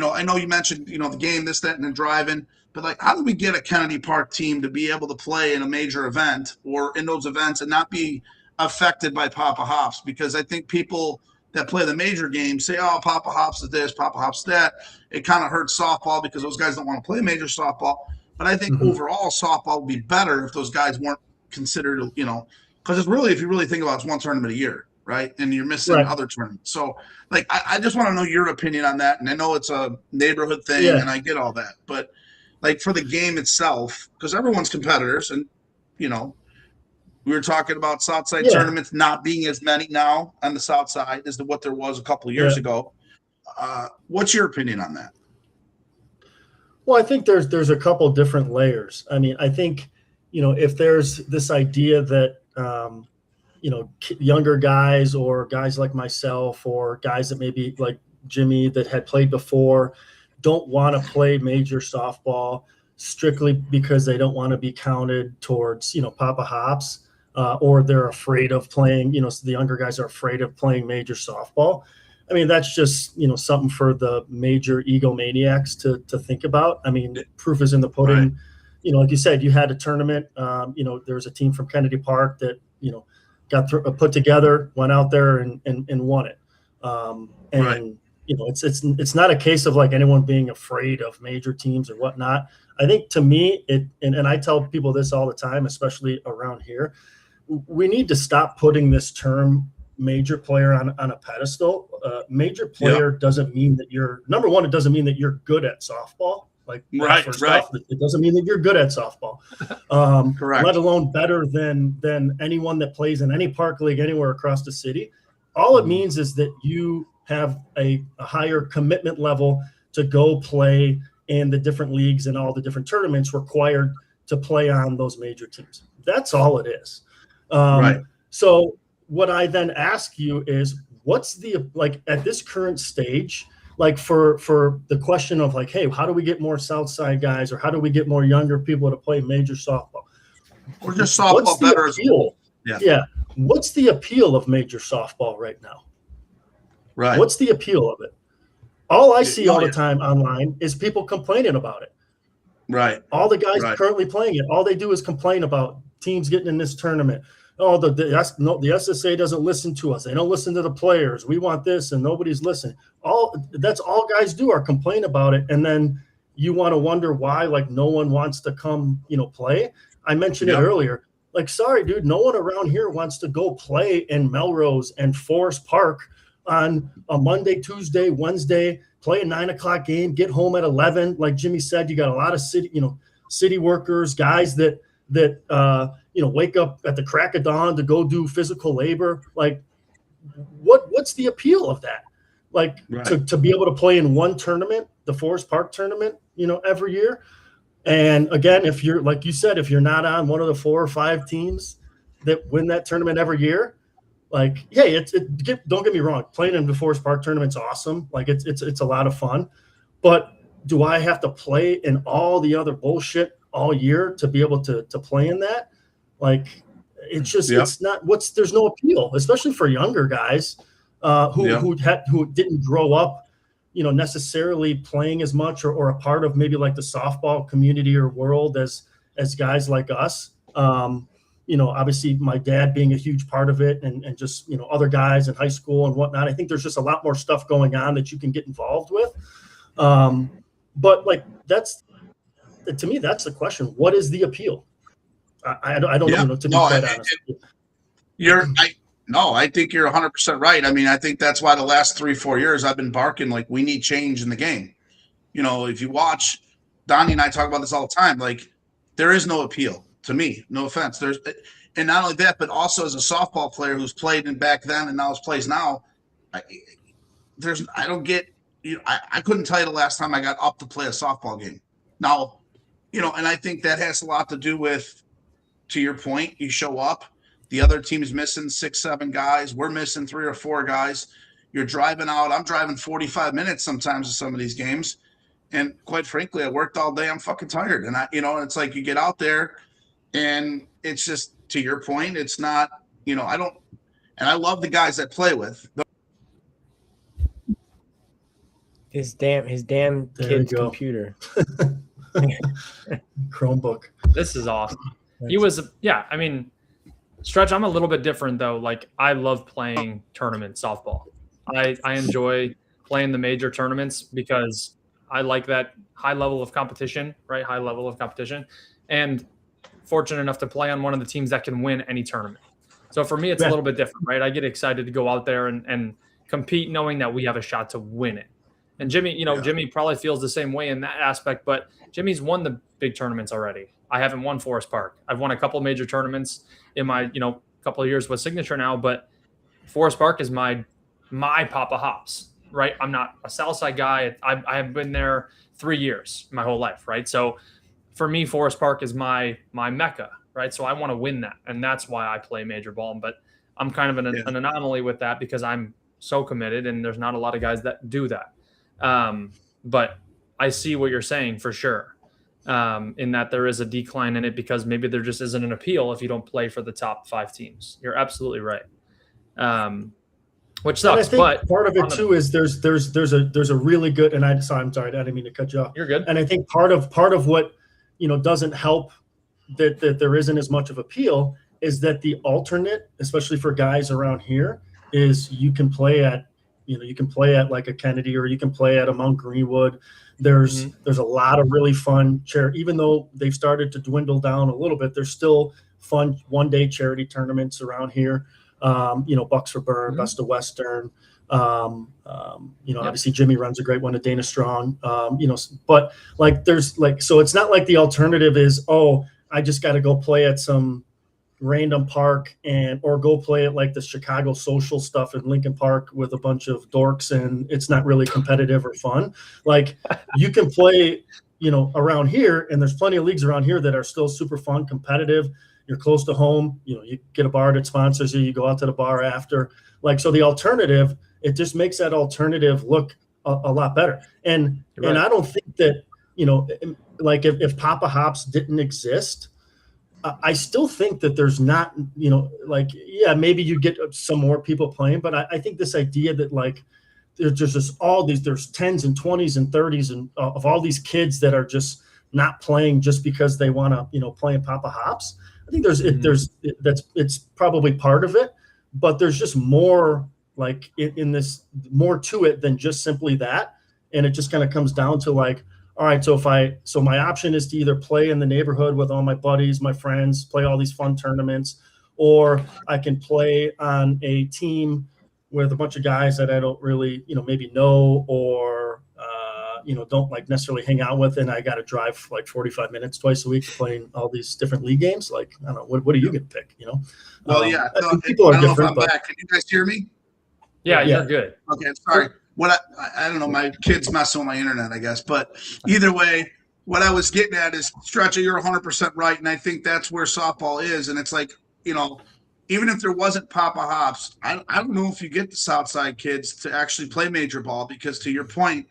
I know you mentioned, the game, this, that, and the driving, but like, how do we get a Kennedy Park team to be able to play in a major event or in those events and not be affected by Papa Hops? Because I think people that play the major games say, oh, Papa Hops is this, Papa Hops is that. It kind of hurts softball because those guys don't want to play major softball. But I think overall softball would be better if those guys weren't considered, because it's really, if you really think about it, it's one tournament a year, right? And you're missing other tournaments. So, like, I just want to know your opinion on that. And I know it's a neighborhood thing, and I get all that. But, like, for the game itself, because everyone's competitors, and, we were talking about Southside tournaments not being as many now on the South Side as what there was a couple of years ago. What's your opinion on that? Well, I think there's a couple different layers. I mean, I think, if there's this idea that, younger guys or guys like myself or guys that maybe like Jimmy that had played before don't want to play major softball strictly because they don't want to be counted towards, Papa Hops, or they're afraid of playing, so the younger guys are afraid of playing major softball. I mean, that's just, something for the major egomaniacs to think about. I mean, proof is in the pudding. Right. Like you said, you had a tournament. There was a team from Kennedy Park that, got put together, went out there and won it. It's not a case of like anyone being afraid of major teams or whatnot. I think to me, and I tell people this all the time, especially around here, we need to stop putting this term major player on a pedestal. Major player doesn't mean that you're, number one, it doesn't mean that you're good at softball. Like, first off, it doesn't mean that you're good at softball. Correct. Let alone better than anyone that plays in any park league anywhere across the city. All it means is that you have a higher commitment level to go play in the different leagues and all the different tournaments required to play on those major teams. That's all it is. So what I then ask you is, what's the, like, at this current stage, like for the question of like, hey, how do we get more South Side guys, or how do we get more younger people to play major softball? Or just softball better as well. Yeah. What's the appeal of major softball right now? Right. What's the appeal of it? All I see all the time online is people complaining about it. Right. All the guys currently playing it, all they do is complain about teams getting in this tournament. Oh, the SSA doesn't listen to us. They don't listen to the players. We want this, and nobody's listening. That's all guys do are complain about it, and then you want to wonder why, like, no one wants to come, play. I mentioned it earlier. Like, sorry, dude, no one around here wants to go play in Melrose and Forest Park on a Monday, Tuesday, Wednesday, play a 9:00 game, get home at 11. Like Jimmy said, you got a lot of city workers, guys that wake up at the crack of dawn to go do physical labor. Like, what's the appeal of that? Like, to be able to play in one tournament, the Forest Park tournament, every year. And again, if you're, like you said, if you're not on one of the 4 or 5 teams that win that tournament every year, like, hey, don't get me wrong, playing in the Forest Park tournament's awesome. Like, it's a lot of fun. But do I have to play in all the other bullshit all year to be able to play in that? Like, it's just, it's not, there's no appeal, especially for younger guys who didn't grow up, necessarily playing as much or a part of maybe like the softball community or world as guys like us. Obviously my dad being a huge part of it, and just, other guys in high school and whatnot. I think there's just a lot more stuff going on that you can get involved with. But like, to me, that's the question. What is the appeal? I don't know, to be quite honest. I think you're 100% right. I mean, I think that's why the last 3-4 years I've been barking, like, we need change in the game. If you watch, Donnie and I talk about this all the time, like, there is no appeal to me. No offense. And not only that, but also as a softball player who's played in back then and now plays now, I don't get, I couldn't tell you the last time I got up to play a softball game. Now, and I think that has a lot to do with, to your point, you show up, the other team's missing 6, 7 guys. We're missing 3 or 4 guys. You're driving out. I'm driving 45 minutes sometimes to some of these games. And quite frankly, I worked all day. I'm fucking tired. And it's like you get out there and it's just, to your point, it's not, I don't, and I love the guys that play with. His damn There kid's you go. computer. Chromebook. This is awesome. He was, I mean, Stretch, I'm a little bit different though. Like, I love playing tournament softball. I enjoy playing the major tournaments because I like that high level of competition, right? High level of competition. And fortunate enough to play on one of the teams that can win any tournament. So for me, it's a little bit different, right? I get excited to go out there and compete knowing that we have a shot to win it. And Jimmy, Jimmy probably feels the same way in that aspect, but Jimmy's won the big tournaments already. I haven't won Forest Park. I've won a couple major tournaments in my, couple of years with Signature now, but Forest Park is my Papa Hops, right? I'm not a Southside guy. I have been there 3 years, my whole life, right? So for me, Forest Park is my Mecca, right? So I want to win that, and that's why I play major ball. But I'm kind of an anomaly with that because I'm so committed, and there's not a lot of guys that do that. But I see what you're saying for sure, in that there is a decline in it because maybe there just isn't an appeal if you don't play for the top 5 teams. You're absolutely right. Which sucks. And I think but part of it too is there's a really good, and I'm sorry, I didn't mean to cut you off. You're good. And I think part of what doesn't help that there isn't as much of appeal is that the alternate, especially for guys around here, is you can play at like a Kennedy or you can play at a Mount Greenwood. There's a lot of really fun even though they've started to dwindle down a little bit, there's still fun one-day charity tournaments around here. Bucks for Burn, Best of Western. Obviously Jimmy runs a great one at Dana Strong. But like there's like, so it's not like the alternative is, oh, I just got to go play at some random park or go play at like the Chicago social stuff in Lincoln Park with a bunch of dorks and it's not really competitive or fun. Like you can play, around here, and there's plenty of leagues around here that are still super fun, competitive. You're close to home, you get a bar that sponsors you, you go out to the bar after. Like, so the alternative, it just makes that alternative look a lot better. And Right. and I don't think that, like if Papa Hops didn't exist, I still think that there's not, maybe you get some more people playing, but I think this idea that like there's just there's 10s and 20s and 30s and of all these kids that are just not playing just because they want to, play in Papa Hops. I think it's probably part of it, but there's just more like in this more to it than just simply that. And it just kind of comes down to like, all right, so my option is to either play in the neighborhood with all my buddies, my friends, play all these fun tournaments, or I can play on a team with a bunch of guys that I don't really, maybe know or, don't like necessarily hang out with. And I got to drive like 45 minutes twice a week playing all these different league games. Like, I don't know, what are you going to pick, Well, I think people are I don't know if different, I'm but back. Can you guys hear me? Yeah, Yeah. you're good. Okay, sorry. What I don't know, my kid's messing with my internet, I guess. But either way, what I was getting at is, Stretcher, you're 100% right, and I think that's where softball is. And it's like, even if there wasn't Papa Hops, I don't know if you get the Southside kids to actually play major ball because, to your point,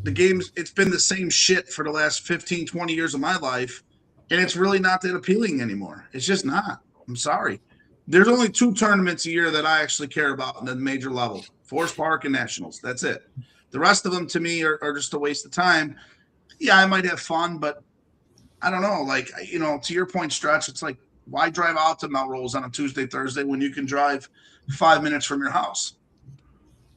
the games, it's been the same shit for the last 15, 20 years of my life, and it's really not that appealing anymore. It's just not. I'm sorry. There's only 2 tournaments a year that I actually care about in the major level, Forest Park and Nationals. That's it. The rest of them, to me, are just a waste of time. Yeah, I might have fun, but I don't know. Like, to your point, Stretch, it's like, why drive out to Melrose on a Tuesday, Thursday when you can drive 5 minutes from your house?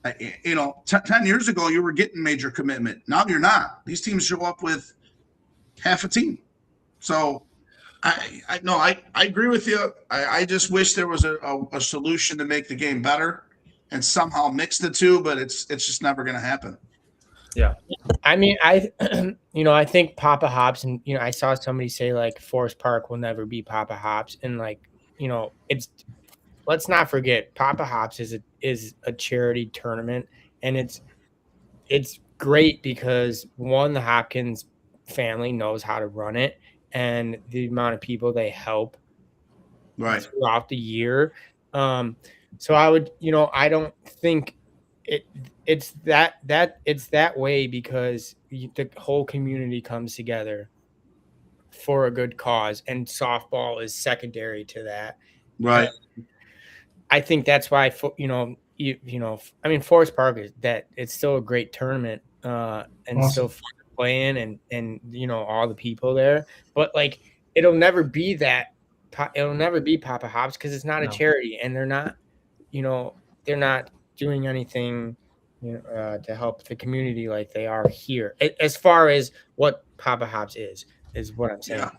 10 years ago, you were getting major commitment. Now you're not. These teams show up with half a team. So I agree with you. I just wish there was a solution to make the game better and somehow mix the two, but it's just never going to happen. Yeah. I mean, I think Papa Hops, and I saw somebody say like Forest Park will never be Papa Hops, and like it's, let's not forget, Papa Hops is a charity tournament, and it's great because, one, the Hopkins family knows how to run it, and the amount of people they help Right. throughout the year. So I don't think it's that way because the whole community comes together for a good cause, and softball is secondary to that. Right. And I think that's why, I mean, Forest Park it's still a great tournament, and Awesome. still fun to play in, and all the people there. But like, it'll never be Papa Hops because it's not a No. charity, and they're not doing anything, to help the community like they are here. As far as what Papa Hops is what I'm saying.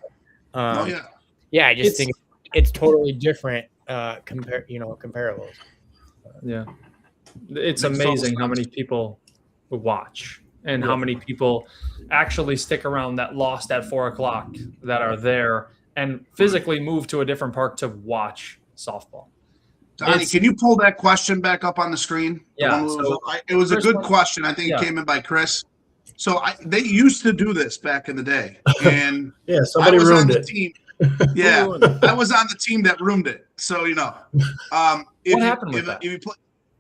Oh yeah. Yeah, I just think it's totally different, comparables. Yeah. It's Makes amazing how total many sense. people watch and how many people actually stick around that lost at 4:00 that are there and physically move to a different park to watch softball. Donnie, can you pull that question back up on the screen? Yeah, It was a Chris good wants- question. I think yeah. it came in by Chris. So they used to do this back in the day, and Yeah, I somebody was on ruined the it. team. Yeah, ruined it? I was on the team that ruined it. So What happened with that?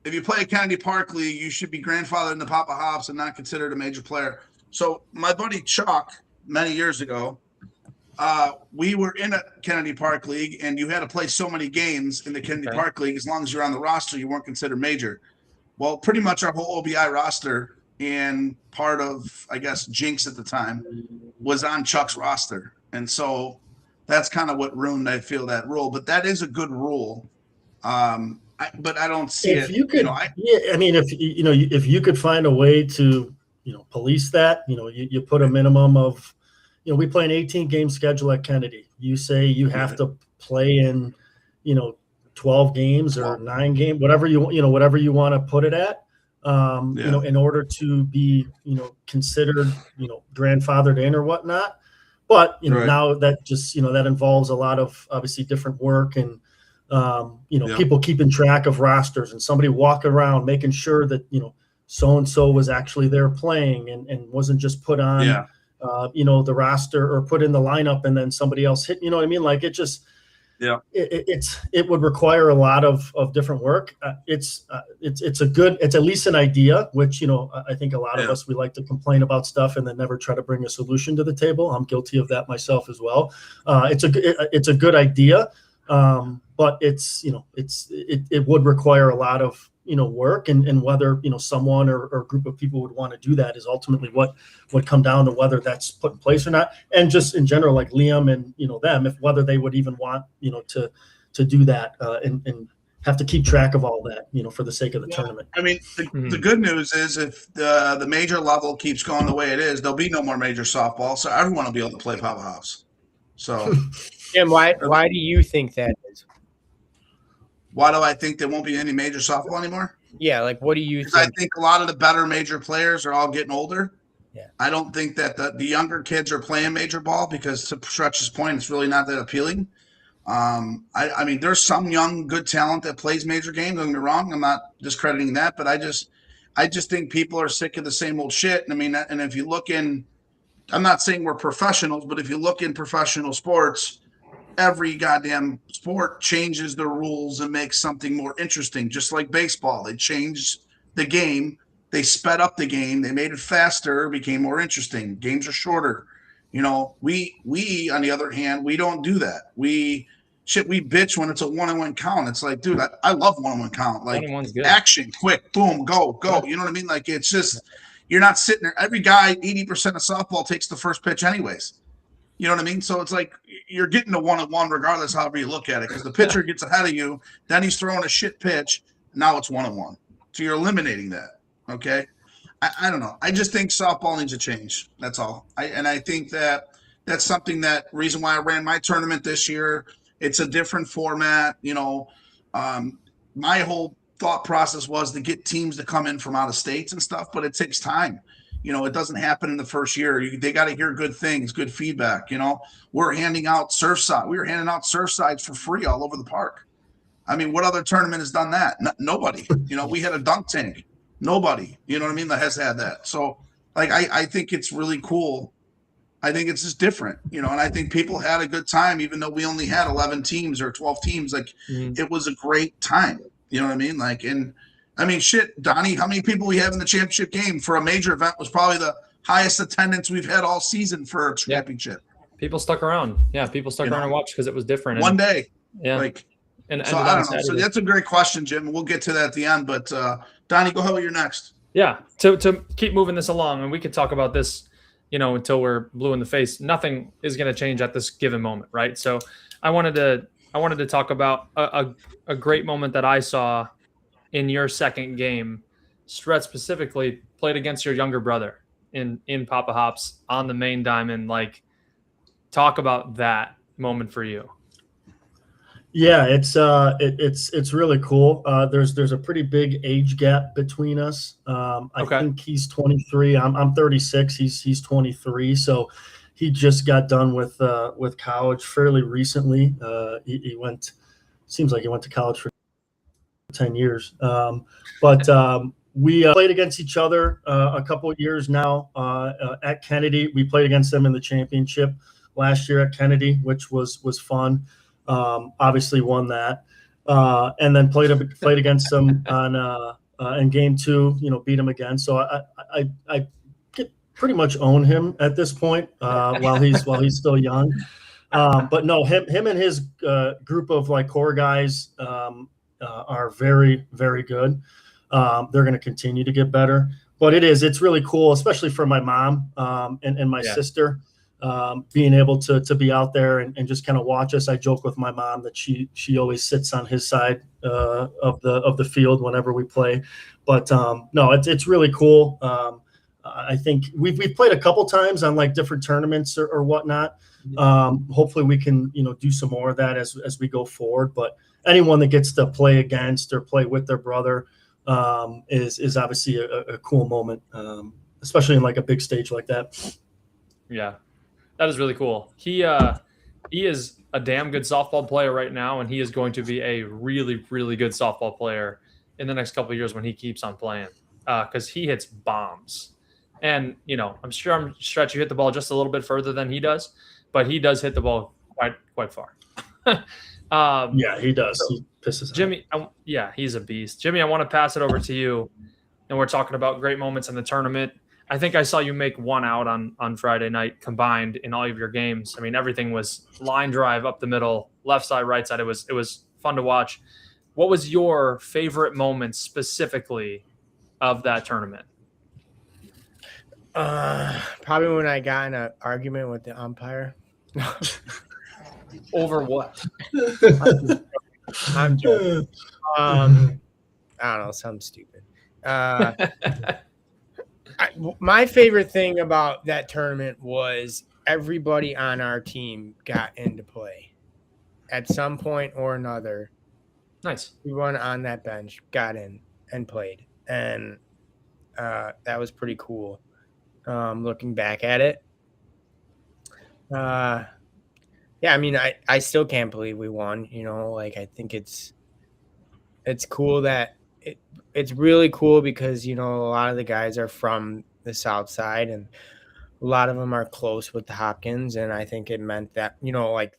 If you play a Kennedy Park League, you should be grandfathered in the Papa Hops and not considered a major player. So my buddy Chuck, many years ago, we were in a Kennedy Park League, and you had to play so many games in the Kennedy Park League. As long as you're on the roster, you weren't considered major. Well, pretty much our whole OBI roster and part of, I guess, Jinx at the time was on Chuck's roster. And so that's kind of what ruined, I feel, that rule. But that is a good rule. But I don't see If it. you could, I mean, if you could find a way to, police that, you put a minimum of, we play an 18-game schedule at Kennedy. You say you have to play in, 12 games or 9 games, whatever you want to put it at, in order to be, considered, grandfathered in or whatnot. But, now that just, that involves a lot of obviously different work and, people keeping track of rosters and somebody walking around making sure that, so-and-so was actually there playing and wasn't just put on, the roster or put in the lineup and then somebody else hit, you know what I mean? Like, it just, it would require a lot of different work. It's at least an idea, which, I think a lot of us, we like to complain about stuff and then never try to bring a solution to the table. I'm guilty of that myself as well. It's a good idea. But it would require a lot of, work and whether, someone or a group of people would want to do that is ultimately what would come down to whether that's put in place or not. And just in general, like Liam and, them, if whether they would even want, to do that and have to keep track of all that, for the sake of the tournament. I mean, the good news is if the major level keeps going the way it is, there'll be no more major softball. So everyone will be able to play Papa Hops. So Jim, why do you think that is? Why do I think there won't be any major softball anymore? Yeah, like, what do you think? I think a lot of the better major players are all getting older. Yeah. I don't think that the younger kids are playing major ball because, to Stretch's point, it's really not that appealing. I mean, there's some young, good talent that plays major games. Don't get me wrong. I'm not discrediting that, but I just think people are sick of the same old shit. I mean, and if you look in, I'm not saying we're professionals, but if you look in professional sports, every goddamn sport changes the rules and makes something more interesting. Just like baseball, they changed the game, they sped up the game, they made it faster, became more interesting. Games are shorter. We on the other hand, we don't do that. We bitch when it's a 1-on-1 count. It's like, dude, I love 1-on-1 count. Like, action, quick, boom, go. You know what I mean? Like, it's just, you're not sitting there. Every guy, 80% of softball takes the first pitch anyways. You know what I mean? So it's like you're getting to 1-on-1 regardless however you look at it, because the pitcher gets ahead of you, then he's throwing a shit pitch. Now it's 1-on-1. So you're eliminating that. Okay. I don't know. I just think softball needs a change. That's all. I think that's something reason why I ran my tournament this year. It's a different format. My whole thought process was to get teams to come in from out of states and stuff, but it takes time. It doesn't happen in the first year. They got to hear good things, good feedback. We're handing out Surfside. We were handing out Surfsides for free all over the park. I mean, what other tournament has done that? Nobody. We had a dunk tank. Nobody. You know what I mean? That has had that. So, like, I think it's really cool. I think it's just different, and I think people had a good time, even though we only had 11 teams or 12 teams. Like, It was a great time. You know what I mean? Like, and I mean, shit, Donnie, how many people we have in the championship game for a major event was probably the highest attendance we've had all season for a championship. People stuck around. Yeah, people stuck around and watched because it was different. One day. Yeah. So I don't know. So that's a great question, Jim. We'll get to that at the end. But Donnie, go ahead with your next. Yeah. To keep moving this along, and we could talk about this, until we're blue in the face. Nothing is going to change at this given moment, right? So I wanted to talk about a great moment that I saw in your second game. Stretch specifically played against your younger brother in Papa Hops on the main diamond. Like, talk about that moment for you. Yeah, it's really cool. There's a pretty big age gap between us. I think he's 23. I'm 36. He's 23. So he just got done with college fairly recently. He seems like he went to college for 10 years. We played against each other a couple of years now at Kennedy. We played against them in the championship last year at Kennedy, which was fun. Obviously won that, and then played against them on in game 2. Beat him again. So I pretty much own him at this point while he's still young. But no, him and his group of like core guys are very, very good. They're going to continue to get better. But it's really cool, especially for my mom and my sister. Being able to be out there and just kind of watch us. I joke with my mom that she always sits on his side of the field whenever we play. But no, it's really cool. I think we've played a couple times on like different tournaments or whatnot. Hopefully we can do some more of that as we go forward. But anyone that gets to play against or play with their brother is obviously a cool moment, especially in like a big stage like that. Yeah. That is really cool. He is a damn good softball player right now, and he is going to be a really, really good softball player in the next couple of years when he keeps on playing, because he hits bombs. And I'm sure Stretch, you hit the ball just a little bit further than he does, but he does hit the ball quite far. Yeah, he does. He pisses Jimmy. He's a beast. Jimmy, I want to pass it over to you, and we're talking about great moments in the tournament. I think I saw you make one out on Friday night combined in all of your games. I mean, everything was line drive up the middle, left side, right side. It was fun to watch. What was your favorite moment specifically of that tournament? Probably when I got in an argument with the umpire. Over what? I'm joking. I don't know, something stupid. My favorite thing about that tournament was everybody on our team got into play at some point or another. Nice. Everyone on that bench got in and played, and that was pretty cool. Looking back at it, I mean, I still can't believe we won. I think it's cool that. It's really cool because, a lot of the guys are from the South Side and a lot of them are close with the Hopkins. And I think it meant that,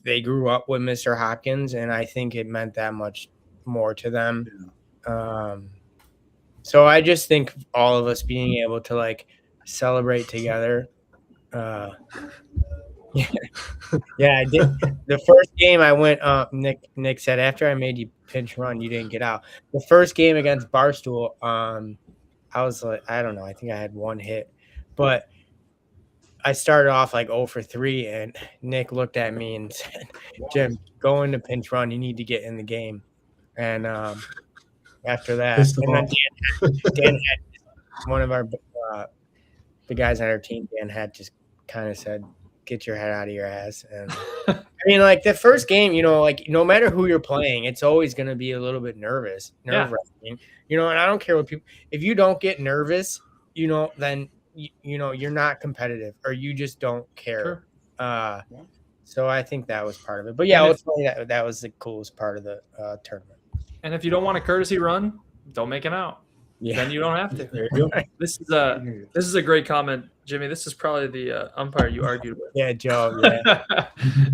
they grew up with Mr. Hopkins, and I think it meant that much more to them. So I just think all of us being able to celebrate together. Yeah, I did. The first game I went, Nick said, after I made you pinch run, you didn't get out. The first game against Barstool, I was like, I don't know, I think I had one hit. But I started off 0 for 3, and Nick looked at me and said, Jim, go into pinch run. You need to get in the game. And after that, and then Dan had one of our the guys on our team, Dan had just kind of said, get your head out of your ass. And I mean, the first game, no matter who you're playing, it's always going to be a little bit nerve-wracking, and I don't care what people, if you don't get nervous, then you're not competitive or you just don't care. Sure. So I think that was part of it. But yeah, ultimately that was the coolest part of the tournament. And if you don't want a courtesy run, don't make it out. Yeah. Then you don't have to. There you go. This is a great comment, Jimmy. This is probably the umpire you argued with. Yeah, Joe. Yeah.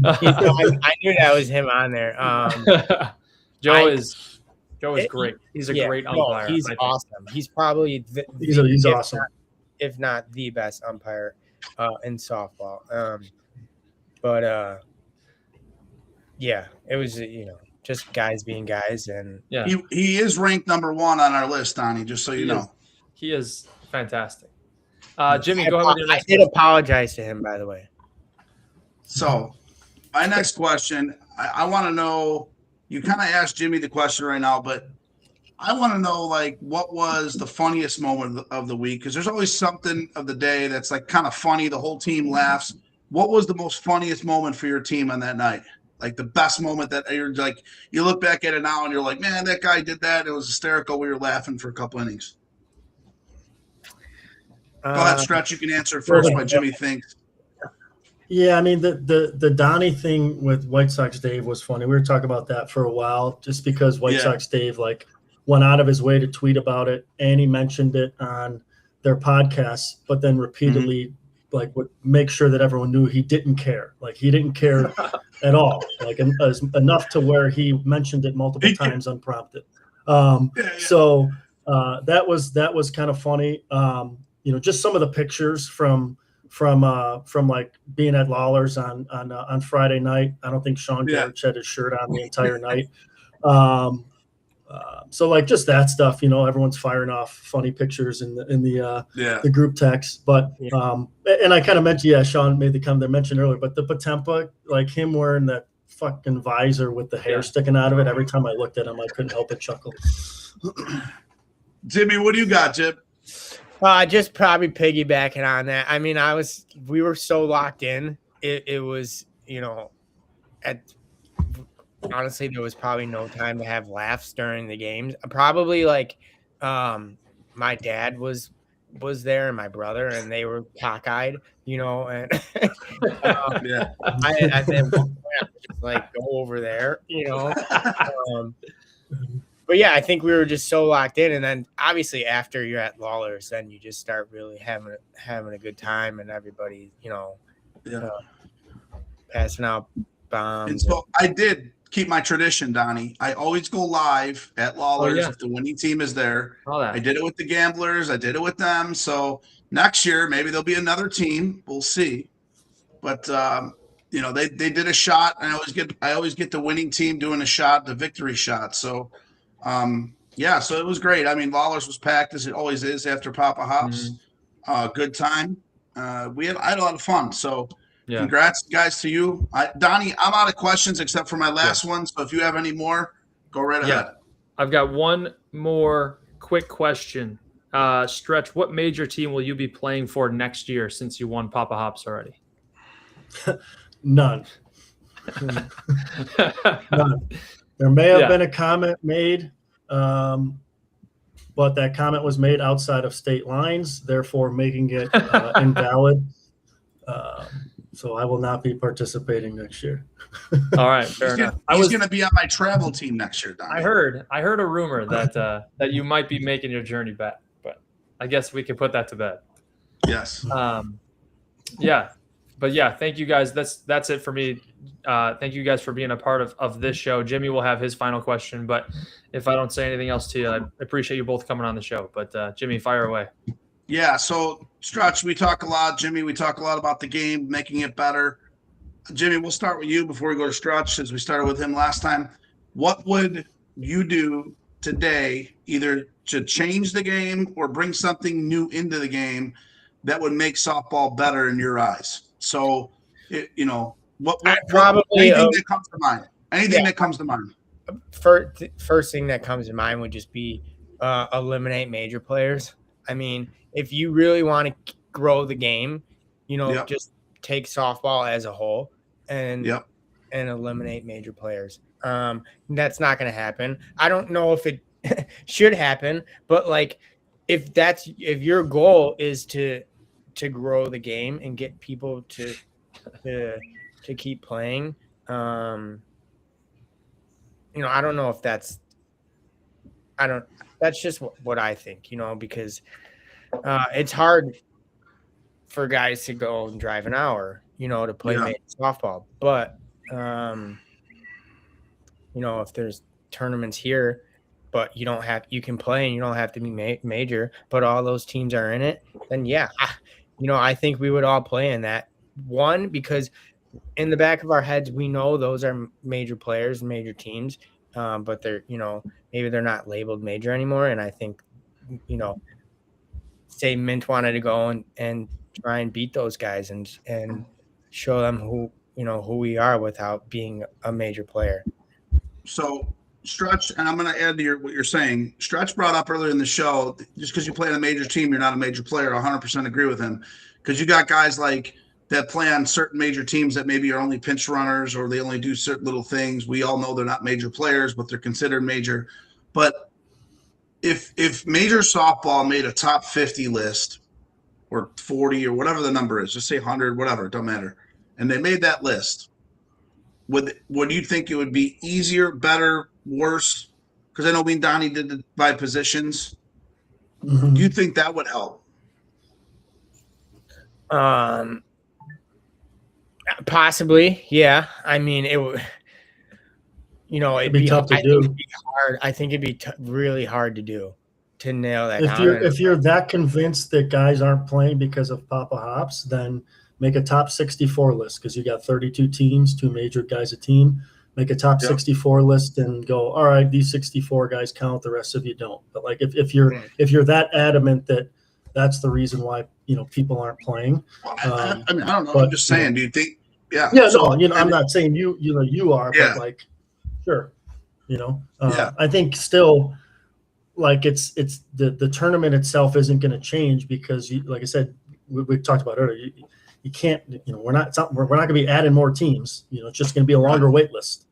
I knew that was him on there. Joe is great. He's a great umpire. He's awesome. He's probably He's awesome. if not the best umpire in softball. But yeah, it was just guys being guys, and yeah, he is ranked number 1 on our list, Donnie. Just so you know, he is fantastic. Jimmy, go ahead with your next. I did apologize to him, by the way. So my next question, I want to know. You kind of asked Jimmy the question right now, but I want to know, like, what was the funniest moment of the week? Because there's always something of the day that's like kind of funny. The whole team laughs. What was the most funniest moment for your team on that night? Like the best moment that you're like, you look back at it now and you're like, man, that guy did that. It was hysterical. We were laughing for a couple innings. Go ahead, Stretch. You can answer first what Jimmy thinks. Yeah, I mean the Donnie thing with White Sox Dave was funny. We were talking about that for a while, just because White Sox Dave like went out of his way to tweet about it, and he mentioned it on their podcast, but then repeatedly like would make sure that everyone knew he didn't care. Like he didn't care at all. Like enough to where he mentioned it multiple times unprompted. So that was kind of funny. Just some of the pictures from like being at Lawler's on Friday night. I don't think Sean Garrett had his shirt on the entire night. So like just that stuff, everyone's firing off funny pictures in the group text. But and I kind of mentioned, Sean made the comment I mentioned earlier, but the Potempa, like him wearing that fucking visor with the hair sticking out of it. Every time I looked at him, I couldn't help but chuckle. Jimmy, what do you got, Jim? Just probably piggybacking on that. I mean, we were so locked in. It was, honestly, there was probably no time to have laughs during the games. Probably like, my dad was there and my brother, and they were cockeyed, and I said, just like go over there, But yeah, I think we were just so locked in, and then obviously after you're at Lawler's, then you just start really having a good time, and everybody, passing out bombs. And so I did keep my tradition, Donnie. I always go live at Lawler's if the winning team is there. I did it with the Gamblers. I did it with them. So next year maybe there'll be another team. We'll see. But they did a shot, and I always get the winning team doing a shot, the victory shot. So. So it was great. I mean, Lawler's was packed as it always is after Papa Hops. Good time. I had a lot of fun. So congrats, guys, to you. Donnie, I'm out of questions except for my last one. So if you have any more, go right ahead. I've got one more quick question. Stretch, what major team will you be playing for next year since you won Papa Hops already? None. None. There may have been a comment made, but that comment was made outside of state lines, therefore making it invalid. So I will not be participating next year. All right, fair enough. He's going to be on my travel team next year, Donnie. I heard a rumor that you might be making your journey back, but I guess we can put that to bed. Yes. But yeah, thank you guys. That's it for me. Thank you guys for being a part of this show. Jimmy will have his final question, but if I don't say anything else to you, I appreciate you both coming on the show. But Jimmy, fire away. Yeah, so Stretch, we talk a lot. Jimmy, we talk a lot about the game, making it better. Jimmy, we'll start with you before we go to Stretch, since we started with him last time. What would you do today, either to change the game or bring something new into the game that would make softball better in your eyes? So, anything that comes to mind. Anything that comes to mind. First thing that comes to mind would just be eliminate major players. I mean, if you really want to grow the game, just take softball as a whole and eliminate major players. That's not going to happen. I don't know if it should happen, but like if your goal is to to grow the game and get people to keep playing. I don't know if that's just what I think, because it's hard for guys to go and drive an hour, to play Yeah. major softball. But, if there's tournaments here, but you can play and you don't have to be major, but all those teams are in it, then yeah, I think we would all play in that one, because in the back of our heads, we know those are major players, major teams, but they're, maybe they're not labeled major anymore. And I think, say Mint wanted to go and try and beat those guys and show them who we are without being a major player. So Stretch, and I'm going to add to what you're saying. Stretch brought up earlier in the show, just because you play on a major team, you're not a major player. 100% agree with him, because you got guys like that play on certain major teams that maybe are only pinch runners or they only do certain little things. We all know they're not major players, but they're considered major. But if major softball made a top 50 list or 40 or whatever the number is, just say 100, whatever, it don't matter, and they made that list, would you think it would be easier, better, worse? Because I know me and Donnie did it by positions. Mhm. Do you think that would help? Possibly, yeah. I mean, it would. It'd be tough to I do. think it'd be hard. I think it'd be really hard to do, to nail that down. If you're that convinced that guys aren't playing because of Papa Hops, then make a top 64 list, because you got 32 teams, 2 major guys a team. Make a top 64 list and go, all right, these 64 guys count, the rest of you don't. But like if you're that adamant that that's the reason why people aren't playing. I mean, I don't know. but, I'm just saying. Do you think? Yeah. Yeah. So, No. I'm not saying you are, Yeah. but like, sure. Yeah. I think still, like it's the tournament itself isn't going to change, because like I said, we talked about earlier. You can't. We're not going to be adding more teams. It's just going to be a longer wait list.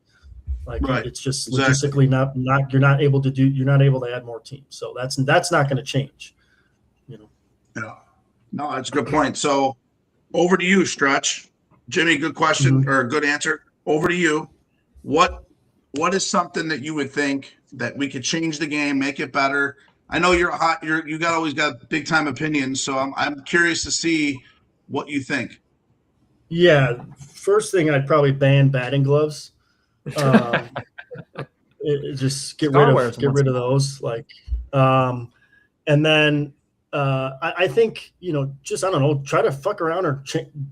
Like it's just logistically not you're not able to add more teams. So that's not going to change. Yeah. No, that's a good point. So over to you, Stretch. Jimmy, good question or good answer. Over to you. What is something that you would think that we could change the game, make it better? I know you always got big time opinions, so I'm curious to see what you think. Yeah, first thing, I'd probably ban batting gloves. Just get rid of those. Like, and then I think just I don't know, try to fuck around or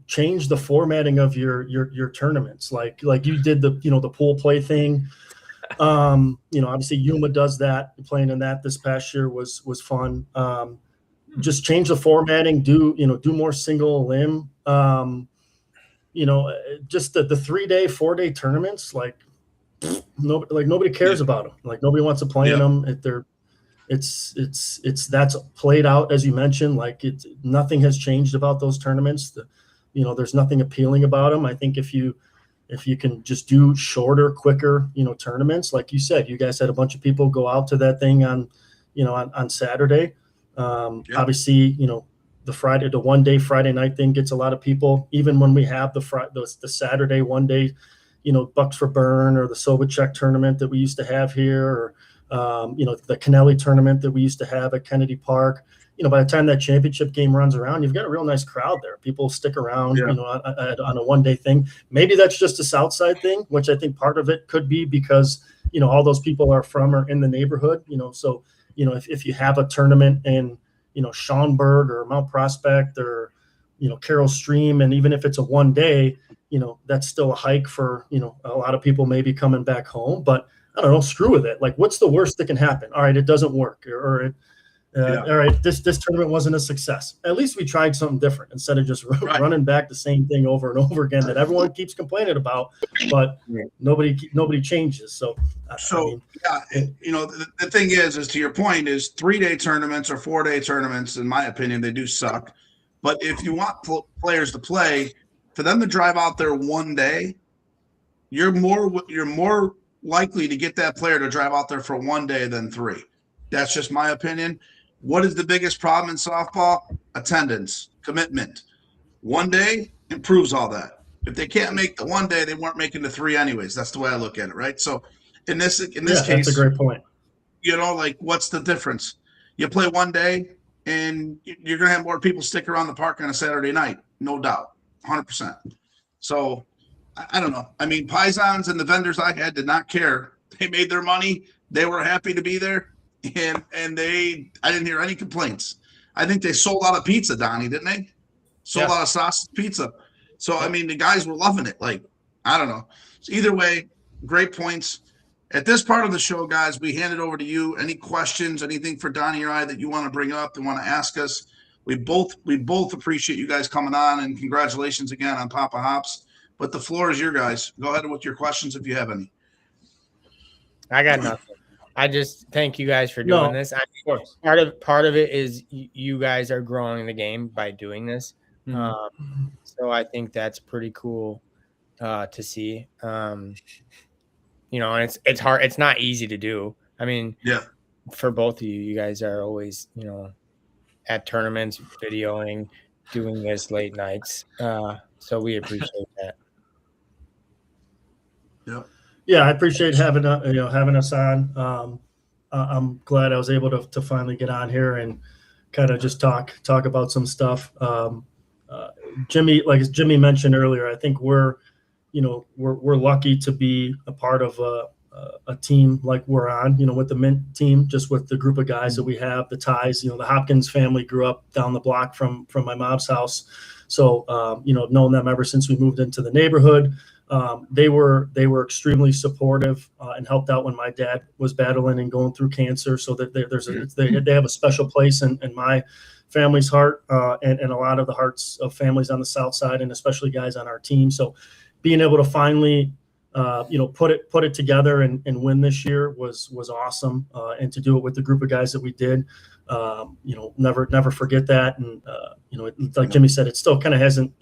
change the formatting of your tournaments. Like you did the pool play thing. Obviously Yuma does that. Playing in that this past year was fun. Just change the formatting. Do more single limb. Just the 3-day, 4-day tournaments. Like nobody cares about them. Like nobody wants to play in them. It's that's played out, as you mentioned. Like nothing has changed about those tournaments. There's nothing appealing about them. I think if you can just do shorter, quicker, tournaments, like you said, you guys had a bunch of people go out to that thing on Saturday. Obviously, the 1-day Friday night thing gets a lot of people. Even when we have the Saturday 1-day, Bucks for Burn, or the Sobachek tournament that we used to have here, or the Kennelly tournament that we used to have at Kennedy Park. By the time that championship game runs around, you've got a real nice crowd there. People stick around, on a 1-day thing. Maybe that's just a South Side thing, which I think part of it could be because, all those people are from or in the neighborhood, so, if you have a tournament in, Schaumburg or Mount Prospect or, Carroll Stream, and even if it's a 1-day, that's still a hike for, a lot of people maybe coming back home. But I don't know, screw with it. Like, what's the worst that can happen? All right, it doesn't work, or all right, this tournament wasn't a success. At least we tried something different instead of just running back the same thing over and over again that everyone keeps complaining about, but nobody changes. So the thing is to your point, is 3-day tournaments or 4-day tournaments, in my opinion, they do suck. But if you want players to play, for them to drive out there 1 day, you're more likely to get that player to drive out there for 1 day than 3. That's just my opinion. What is the biggest problem in softball? attendance, commitment. One day improves all that. If they can't make the one day, they weren't making the 3 anyways. That's the way I look at it, right? So in this case, that's a great point. Like what's the difference? You play one day, and you're going to have more people stick around the park on a Saturday night, no doubt, 100%. So I don't know. I mean, Pisons and the vendors I had did not care. They made their money. They were happy to be there, and I didn't hear any complaints. I think they sold out of pizza, Donnie, didn't they? Sold out of sausage pizza. So, I mean, the guys were loving it. Like, I don't know. So either way, great points. At this part of the show, guys, we hand it over to you. Any questions, anything for Donnie or I that you want to bring up, that want to ask us? We both appreciate you guys coming on, and congratulations again on Papa Hops. But the floor is your guys. Go ahead with your questions if you have any. I got nothing. I just thank you guys for doing this. Part of it is you guys are growing the game by doing this. So I think that's pretty cool to see. And it's hard. It's not easy to do. I mean, for both of you, you guys are always, at tournaments, videoing, doing this late nights. So we appreciate that. Yeah, I appreciate having us on. I'm glad I was able to finally get on here and kind of just talk about some stuff. Jimmy, like as Jimmy mentioned earlier, I think we're lucky to be a part of a team like we're on, with the Mint team, just with the group of guys that we have, the ties. The Hopkins family grew up down the block from my mom's house, so known them ever since we moved into the neighborhood. They were extremely supportive and helped out when my dad was battling and going through cancer. So that they have a special place in my family's heart and a lot of the hearts of families on the South Side, and especially guys on our team. So being able to finally put it together and win this year was awesome, and to do it with the group of guys that we did, never forget that. And like Jimmy said, it still kind of hasn't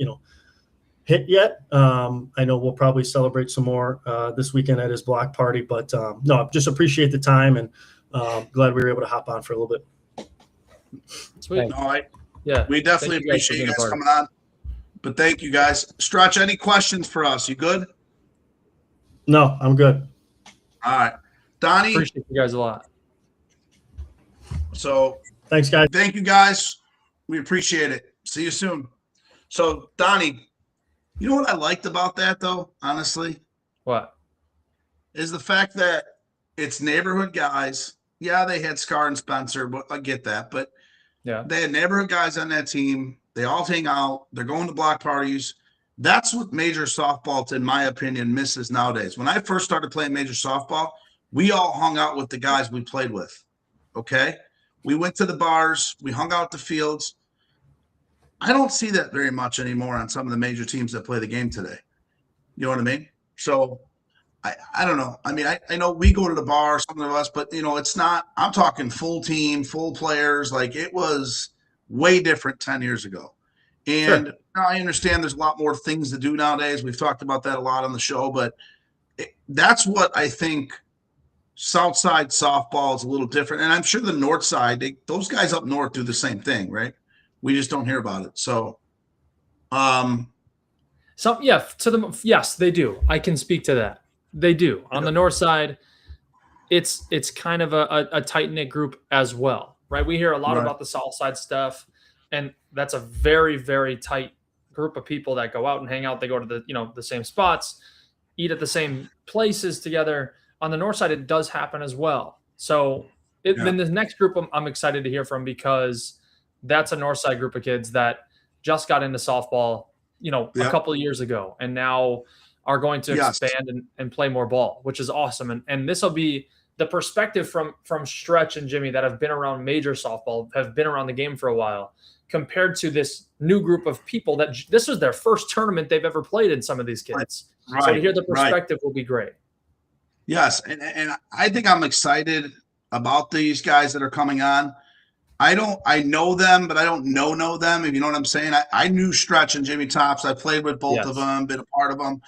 hit yet. I know we'll probably celebrate some more this weekend at his block party, but no, just appreciate the time, and glad we were able to hop on for a little bit. Sweet. All right. Yeah. We definitely appreciate you guys coming on. But thank you guys. Stretch, any questions for us? You good? No, I'm good. All right. Donnie. Appreciate you guys a lot. So thanks, guys. Thank you guys. We appreciate it. See you soon. So Donnie, you know what I liked about that though, honestly? What? Is the fact that it's neighborhood guys. Yeah, they had Scar and Spencer, but I get that. But they had neighborhood guys on that team. They all hang out. They're going to block parties. That's what major softball, in my opinion, misses nowadays. When I first started playing major softball, we all hung out with the guys we played with. Okay? We went to the bars. We hung out at the fields. I don't see that very much anymore on some of the major teams that play the game today. You know what I mean? So I don't know. I mean, I know we go to the bar, some of us, but, it's not – I'm talking full team, full players. Like, it was way different 10 years ago. And now I understand there's a lot more things to do nowadays. We've talked about that a lot on the show, but that's what I think Southside softball is a little different. And I'm sure the North Side, those guys up north do the same thing, right? We just don't hear about it. So, yes, they do. I can speak to that. They do. On the North Side, it's kind of a tight-knit group as well, right? We hear a lot about the South Side stuff, and that's a very, very tight group of people that go out and hang out. They go to the same spots, eat at the same places together. On the North Side, it does happen as well. So then the next group I'm excited to hear from, because that's a North Side group of kids that just got into softball, a couple of years ago, and now are going to expand and play more ball, which is awesome. And this will be the perspective from Stretch and Jimmy that have been around major softball, have been around the game for a while, compared to this new group of people that this was their first tournament they've ever played in, some of these kids. Right. So to hear the perspective will be great. Yes. And I think I'm excited about these guys that are coming on. I know them, but I don't know them, if you know what I'm saying. I knew Stretch and Jimmy Tops. I played with both of them, been a part of them.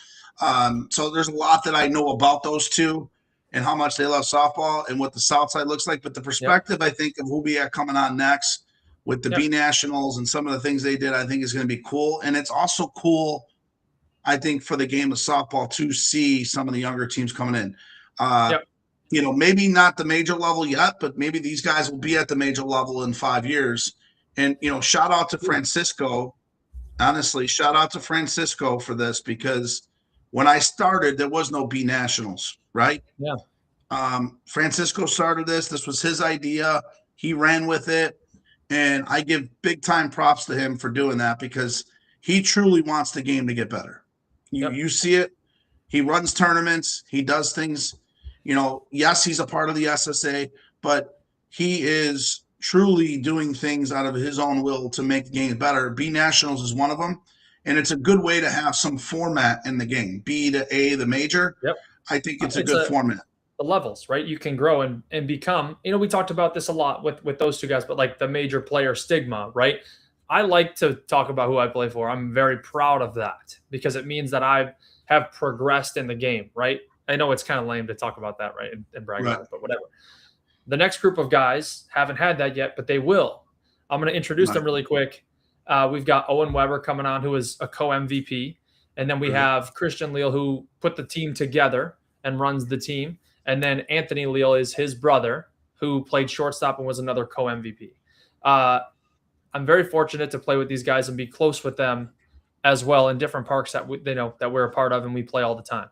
So there's a lot that I know about those two and how much they love softball and what the South Side looks like. But the perspective, I think, of who we have coming on next, with the Yep. B Nationals and some of the things they did, I think is going to be cool. And it's also cool, I think, for the game of softball to see some of the younger teams coming in. Yep. You know, maybe not the major level yet, but maybe these guys will be at the major level in 5 years. And, you know, shout out to Francisco. Honestly, shout out to Francisco for this, because when I started, there was no B Nationals, right? Yeah. Francisco started this. This was his idea. He ran with it. And I give big time props to him for doing that, because he truly wants the game to get better. You see it. He runs tournaments. He does things. You know, yes, he's a part of the SSA, but he is truly doing things out of his own will to make the game better. B Nationals is one of them. And it's a good way to have some format in the game. B to A, the major. Yep. I think it's a good format. The levels, right? You can grow and become, you know, we talked about this a lot with those two guys, but like the major player stigma, right? I like to talk about who I play for. I'm very proud of that, because it means that I have progressed in the game, right? I know it's kind of lame to talk about that, right? And brag about it, but whatever. The next group of guys haven't had that yet, but they will. I'm going to introduce them really quick. We've got Owen Weber coming on, who is a co-MVP. And then we have Christian Leal, who put the team together and runs the team. And then Anthony Leal is his brother, who played shortstop and was another co-MVP. I'm very fortunate to play with these guys and be close with them as well in different parks that they know that we're a part of and we play all the time.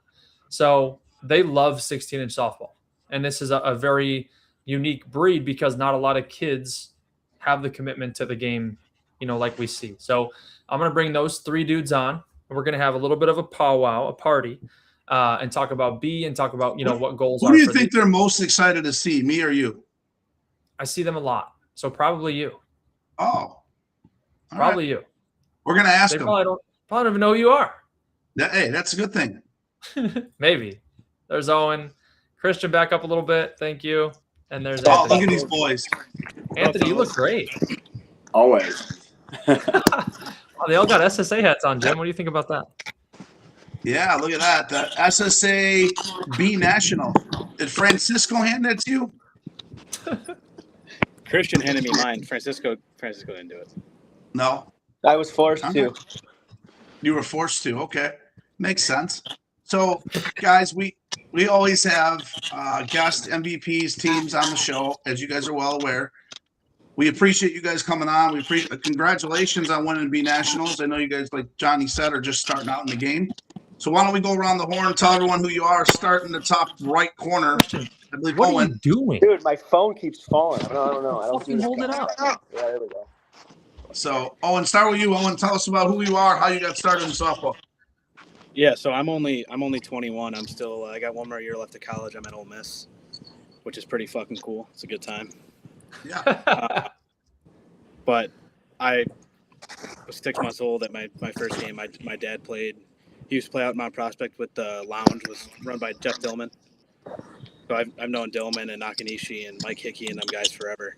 So they love 16-inch softball. And this is a very unique breed, because not a lot of kids have the commitment to the game, you know, like we see. So I'm going to bring those three dudes on, and we're going to have a little bit of a powwow, a party, and talk about B and talk about, you know, what goals are. Who do you think they're most excited to see, me or you? I see them a lot. So probably you. Oh. Probably you. We're going to ask them. Probably don't even know who you are. Hey, that's a good thing. Maybe. There's Owen. Christian, back up a little bit. Thank you. And there's Oh, Anthony. look at these boys. Anthony, you look great. Always. Oh, they all got SSA hats on, Jim. What do you think about that? Yeah, look at that. The SSA B National. Did Francisco hand that to you? Christian handed me mine. Francisco didn't do it. No. I was forced to. You were forced to. Okay. Makes sense. So, guys, we always have guest MVPs, teams on the show, as you guys are well aware. We appreciate you guys coming on. Congratulations on winning B Nationals. I know you guys, like Johnny said, are just starting out in the game. So why don't we go around the horn, tell everyone who you are, start in the top right corner. I believe What Owen. are you doing? Dude, my phone keeps falling. I don't know. I don't Fucking hold it up. Yeah, there we go. So, Owen, start with you. Owen, tell us about who you are, how you got started in softball. Yeah, so I'm only 21. I'm still I got one more year left of college. I'm at Ole Miss, which is pretty fucking cool. It's a good time. Yeah. But I was 6 months old at my first game. My dad played. He used to play out in Mount Prospect with the Lounge. Was run by Jeff Dillman. So I've known Dillman and Nakanishi and Mike Hickey and them guys forever.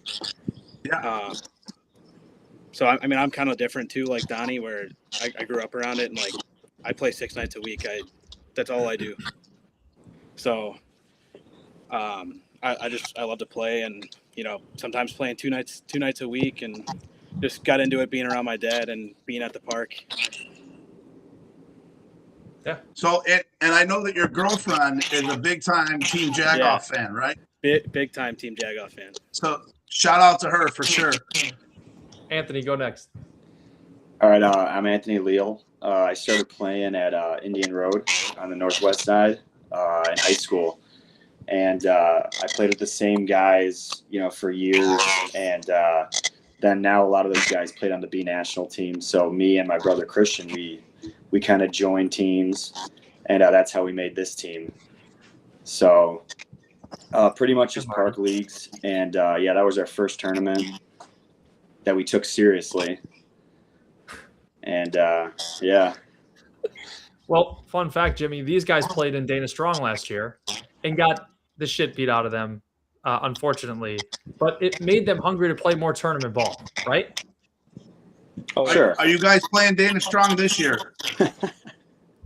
Yeah. So I mean I'm kind of different too, like Donnie, where I grew up around it, and like I play 6 nights a week. That's all I do. So I love to play, and you know, sometimes playing two nights a week, and just got into it being around my dad and being at the park. Yeah. So, and I know that your girlfriend is a big time Team Jagoff fan, right? Big time Team Jagoff fan. So shout out to her for sure. Anthony, go next. All right, I'm Anthony Leal. I started playing at Indian Road on the northwest side in high school. And I played with the same guys, you know, for years. And then now a lot of those guys played on the B National team. So me and my brother Christian, we kind of joined teams, and that's how we made this team. So pretty much just park leagues. And yeah, that was our first tournament that we took seriously. And yeah. Well, fun fact, Jimmy, these guys played in Dana Strong last year and got the shit beat out of them, unfortunately. But it made them hungry to play more tournament ball, right? Oh, sure. Are you guys playing Dana Strong this year?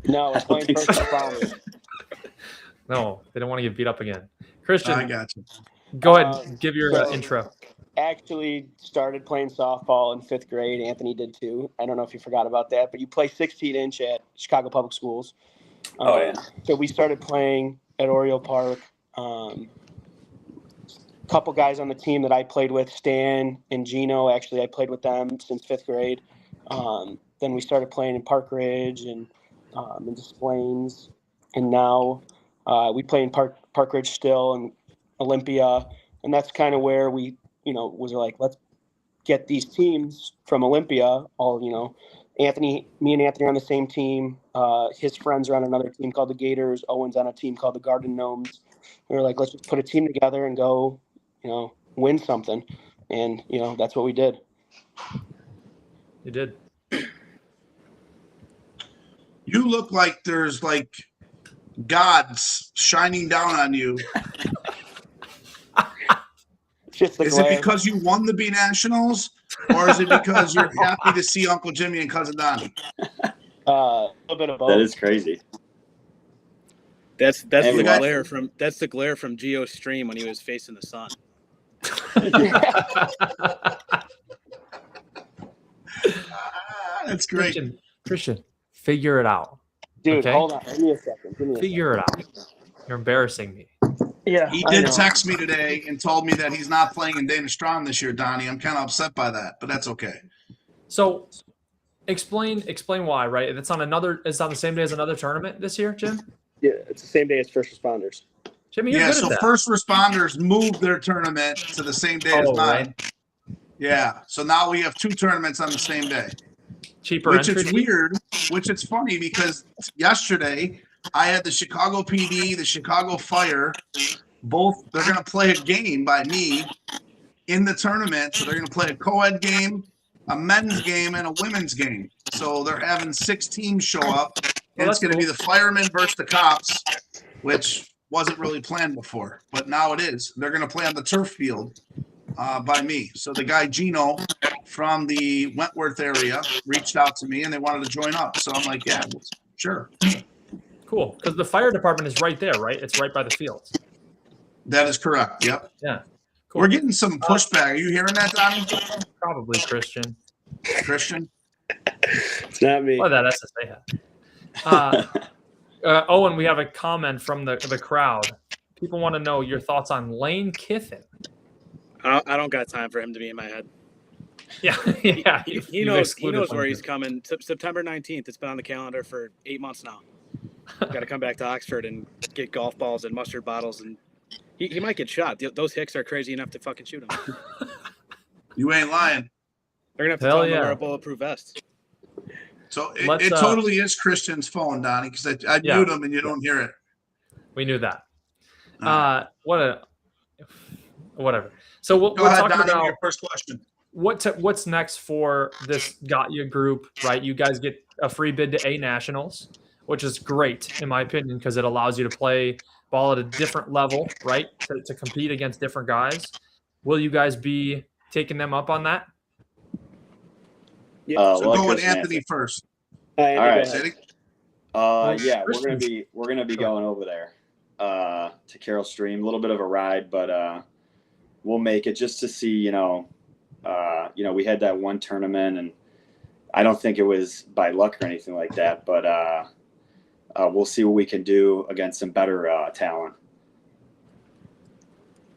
No, we're playing first round. No, they don't want to get beat up again. Christian, I got you. go ahead, give your intro. actually started playing softball in 5th grade. Anthony did too. I don't know if you forgot about that, but you play 16-inch at Chicago Public Schools. Oh, yeah. So we started playing at Oriole Park. Couple guys on the team that I played with, Stan and Gino. Actually, I played with them since 5th grade. Then we started playing in Park Ridge and in Des Plaines, and now we play in Park Ridge still and Olympia, and that's kind of where we, was like, let's get these teams from Olympia. All me and Anthony are on the same team. His friends are on another team called the Gators. Owen's on a team called the Garden Gnomes. We were like, let's just put a team together and go, win something. And, that's what we did. You did. You look like there's like gods shining down on you. Just the Is glare. it because you won the B Nationals, or is it because you're happy to see Uncle Jimmy and Cousin Donnie? A little bit of both. That is crazy. That's Hey, the guys. glare from Geo's stream when he was facing the sun. That's great. Christian, figure it out. Dude, Okay? hold on. Give me a second. Figure it out. You're embarrassing me. Yeah, He I did know. text me today and told me that he's not playing in Dana Strom this year, Donnie. I'm kind of upset by that, but that's okay. So explain why, right? It's on the same day as another tournament this year, Jim? Yeah, it's the same day as first responders. Jimmy, you're Yeah, good so at that. first responders moved their tournament to the same day as Oh, mine. Yeah, so now we have 2 tournaments on the same day. Cheaper Which entry is fee? weird, which it's funny because yesterday I had the Chicago PD, the Chicago Fire, both, they're going to play a game by me in the tournament. So they're going to play a co-ed game, a men's game, and a women's game. So they're having 6 teams show up, and Well, it's going to be the firemen versus the cops, which wasn't really planned before, but now it is. They're going to play on the turf field by me. So the guy Gino from the Wentworth area reached out to me, and they wanted to join up. So I'm like, yeah, sure. Cool, because the fire department is right there, right? It's right by the fields. That is correct. Yep. Yeah. Cool. We're getting some pushback. Are you hearing that, Donnie? Probably Christian. Christian? It's not me. Or that SSA hat. Owen, we have a comment from the crowd. People want to know your thoughts on Lane Kiffin. I don't got time for him to be in my head. Yeah, yeah. He knows where he's coming. September 19th. It's been on the calendar for 8 months now. Got to come back to Oxford and get golf balls and mustard bottles, and he might get shot. Those Hicks are crazy enough to fucking shoot him. You ain't lying. They're gonna have to Hell tell him to yeah. wear a bulletproof vest. So Let's, it totally is Christian's phone, Donnie, because I Yeah. mute him and you don't hear it. We knew that. All Whatever. So we're Go ahead, talking Donnie, about your first question. what's next for this Got Ya group, right? You guys get a free bid to A Nationals, which is great in my opinion because it allows you to play ball at a different level, right? To compete against different guys. Will you guys be taking them up on that? Yeah. So go with Anthony first. Andy, All right. go ahead. Yeah, Christian- we're gonna be going over there to Carroll Stream. A little bit of a ride, but we'll make it just to see. We had that one tournament, and I don't think it was by luck or anything like that. But we'll see what we can do against some better talent.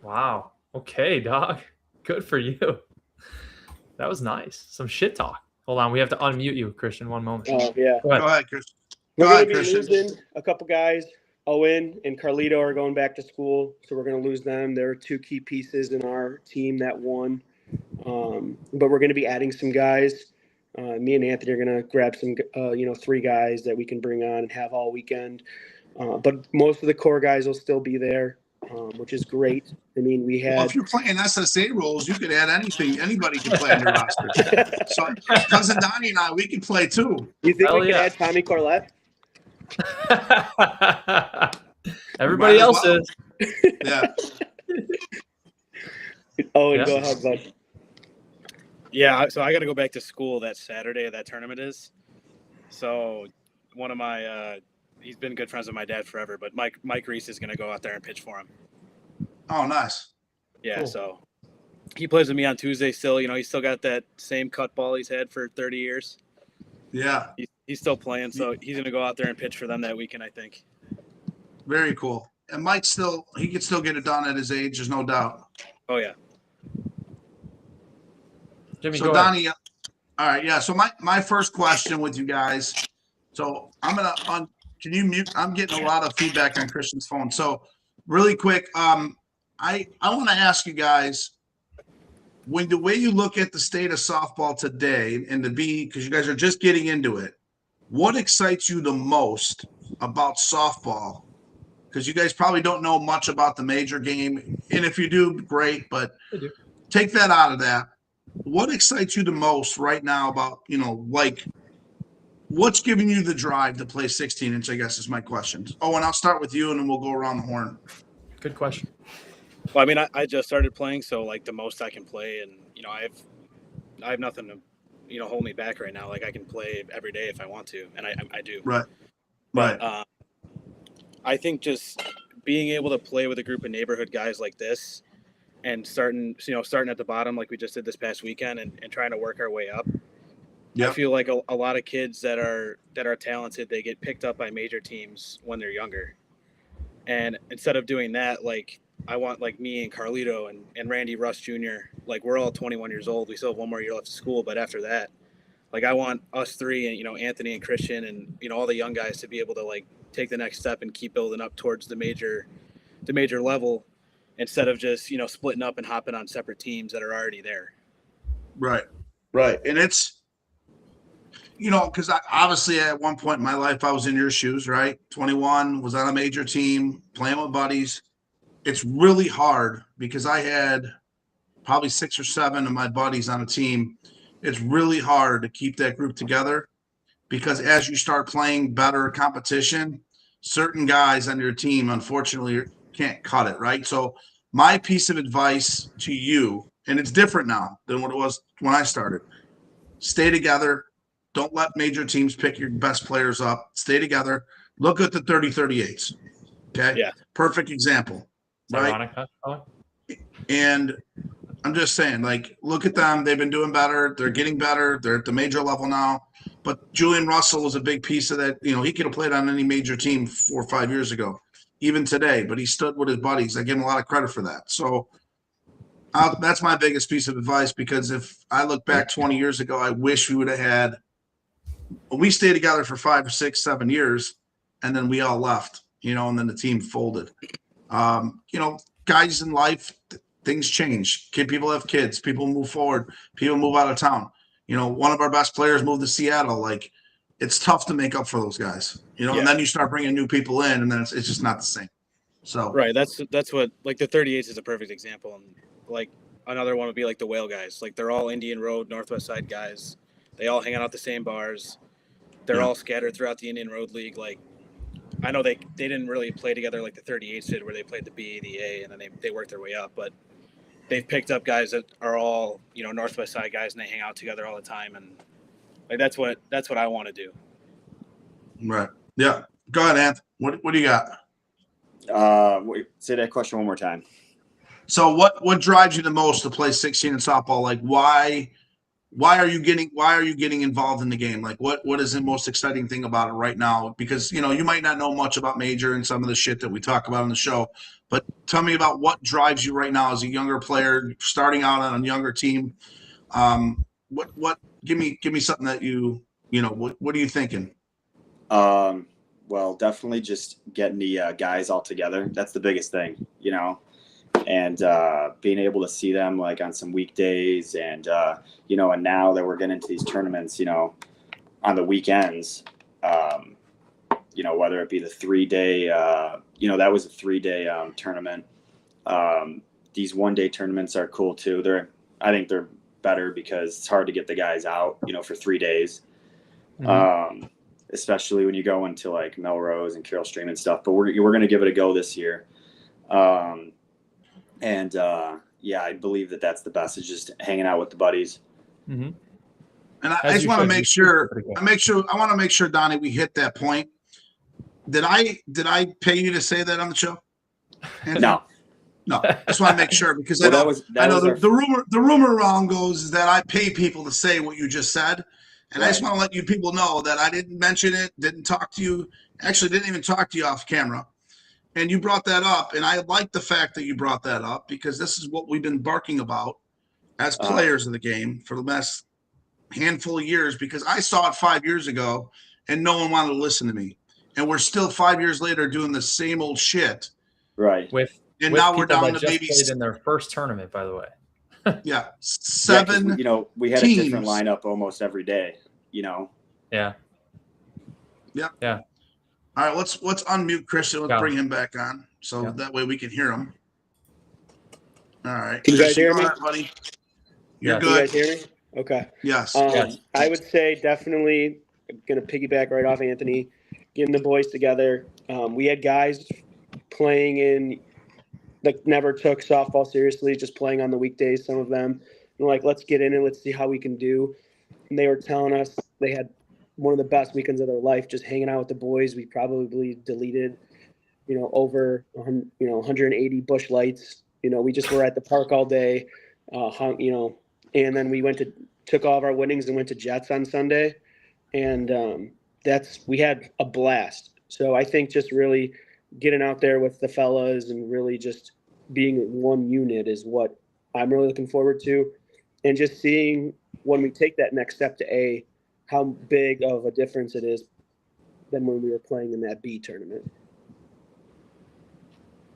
Wow. Okay, dog. Good for you. That was nice. Some shit talk. Hold on, we have to unmute you, Christian. One moment. Oh, yeah. Go ahead. Go ahead, Christian. We're Go going ahead, to be Christian. losing a couple guys. Owen and Carlito are going back to school, so we're going to lose them. They're 2 key pieces in our team that won. But we're going to be adding some guys. Me and Anthony are going to grab some, 3 guys that we can bring on and have all weekend. But most of the core guys will still be there, which is great. I mean, we Well, had. if you're playing SSA rules, you could add anything. Anybody can play on your roster. So Cousin Donnie and I, we can play too. You think Hell we could yeah. add Tommy Corlett? Everybody Might as else well. is. Yeah. Owen, Yeah. go ahead, bud. Yeah, so I got to go back to school that Saturday that tournament is. So one of my he's been good friends with my dad forever, but Mike Reese is going to go out there and pitch for him. Oh, nice. Yeah, Cool. so he plays with me on Tuesday still. He's still got that same cut ball he's had for 30 years. Yeah. He's still playing, so he's going to go out there and pitch for them that weekend, I think. Very cool. And he could still get it done at his age. There's no doubt. Oh, yeah. Jimmy, So go ahead. Donnie, all right. Yeah. So my first question with you guys. So I'm going to, can you mute? I'm getting a lot of feedback on Christian's phone. So really quick, I want to ask you guys, when the way you look at the state of softball today and because you guys are just getting into it, what excites you the most about softball? Because you guys probably don't know much about the major game. And if you do, great, but take that out of that. What excites you the most right now about, like what's giving you the drive to play 16-inch, I guess is my question. Oh, and I'll start with you and then we'll go around the horn. Good question. Well, I mean, I just started playing, so like the most I can play, and I have nothing to hold me back right now. Like I can play every day if I want to, and I do. Right. But I think just being able to play with a group of neighborhood guys like this, and starting at the bottom like we just did this past weekend, and trying to work our way up. Yep. I feel like a lot of kids that are talented, they get picked up by major teams when they're younger, and instead of doing that, like I want like me and Carlito and Randy Russ Jr. Like we're all 21 years old. We still have one more year left of school, but after that, like I want us three and Anthony and Christian and all the young guys to be able to like take the next step and keep building up towards the major level, instead of just splitting up and hopping on separate teams that are already there. Right. And it's because obviously at one point in my life I was in your shoes, right? 21, was on a major team, playing with buddies. It's really hard because I had probably 6 or 7 of my buddies on a team. It's really hard to keep that group together because as you start playing better competition, certain guys on your team, unfortunately, can't cut it, right? So my piece of advice to you, and it's different now than what it was when I started, stay together. Don't let major teams pick your best players up. Stay together. Look at the 30-38s. Okay? Yeah. Perfect example. Right? Ironic, huh? And I'm just saying, like, look at them. They've been doing better. They're getting better. They're at the major level now. But Julian Russell was a big piece of that. He could have played on any major team 4 or 5 years ago, even today. But he stood with his buddies. I give him a lot of credit for that. So that's my biggest piece of advice, because if I look back 20 years ago, I wish we would have had – we stayed together for 5 or 6, 7 years, and then we all left, and then the team folded. Guys in life, things change. People have kids. People move forward. People move out of town. One of our best players moved to Seattle. Like, it's tough to make up for those guys. And then you start bringing new people in, and then it's just not the same. So right, that's what, like, the 38s is a perfect example, and like another one would be like the Whale guys. Like they're all Indian Road, Northwest Side guys. They all hang out at the same bars. They're all scattered throughout the Indian Road League. Like, I know they didn't really play together like the 38s did, where they played the B, the A, and then they worked their way up. But they've picked up guys that are all Northwest Side guys, and they hang out together all the time. And like that's what I want to do. Right. Yeah. Go ahead, Anth. What do you got? Say that question one more time. So what drives you the most to play 16 in softball? Like why are you getting involved in the game? Like what is the most exciting thing about it right now? Because you might not know much about major and some of the shit that we talk about on the show, but tell me about what drives you right now as a younger player starting out on a younger team. What give me something that what are you thinking? Well, definitely just getting the guys all together. That's the biggest thing, and being able to see them like on some weekdays and, and now that we're getting into these tournaments, on the weekends, whether it be the 3-day, that was a 3-day tournament. These 1-day tournaments are cool too. I think they're better because it's hard to get the guys out, for 3 days. Mm-hmm. Especially when you go into like Melrose and Carroll Stream and stuff, but we're going to give it a go this year. I believe that's the best, is just hanging out with the buddies. Mm-hmm. And I just want to make sure, Donnie, we hit that point. Did I pay you to say that on the show? No. No, I just want to make sure because Well, I know our- the rumor around goes is that I pay people to say what you just said, and I just Right. want to let you people know that I didn't mention it, didn't talk to you, actually didn't even talk to you off camera, and you brought that up, and I like the fact that you brought that up because this is what we've been barking about as players of the game for the last handful of years. Because I saw it 5 years ago, and no one wanted to listen to me, and we're still 5 years later doing the same old shit. Right. With Now we're people down that to just maybe played in their first tournament, by the way. yeah, 'Cause seven. we had teams. a different lineup almost every day. Yeah. Yeah. Yeah. All right, let's unmute Christian. Let's Yeah. bring him back on so Yeah. that way we can hear him. All right, Can you guys Christian, hear go me? ahead, buddy. You're Yes. Can you good. guys hear me? Okay. Yes. Yes. I would say definitely going to piggyback right off Anthony, getting the boys together. We had guys playing in, like, never took softball seriously, just playing on the weekdays, some of them. And like, let's get in and let's see how we can do. And they were telling us they had one of the best weekends of their life just hanging out with the boys. We probably deleted, over 180 bush lights. We just were at the park all day, and then we took all of our winnings and went to Jets on Sunday. And we had a blast. So I think just really getting out there with the fellas and really just being one unit is what I'm really looking forward to. And just seeing when we take that next step to A, how big of a difference it is than when we were playing in that B tournament.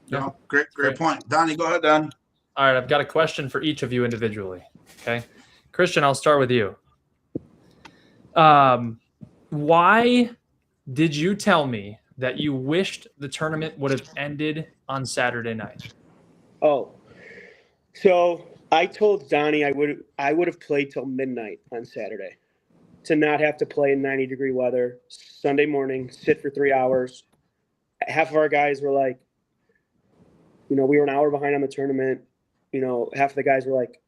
No, great point. Donnie, go ahead, Don. All right, I've got a question for each of you individually. Okay, Christian, I'll start with you. Why did you tell me that you wished the tournament would have ended on Saturday night? Oh, so I told Donnie I would have played till midnight on Saturday to not have to play in 90-degree weather. Sunday morning, sit for 3 hours. Half of our guys were like, we were an hour behind on the tournament. Half of the guys were like,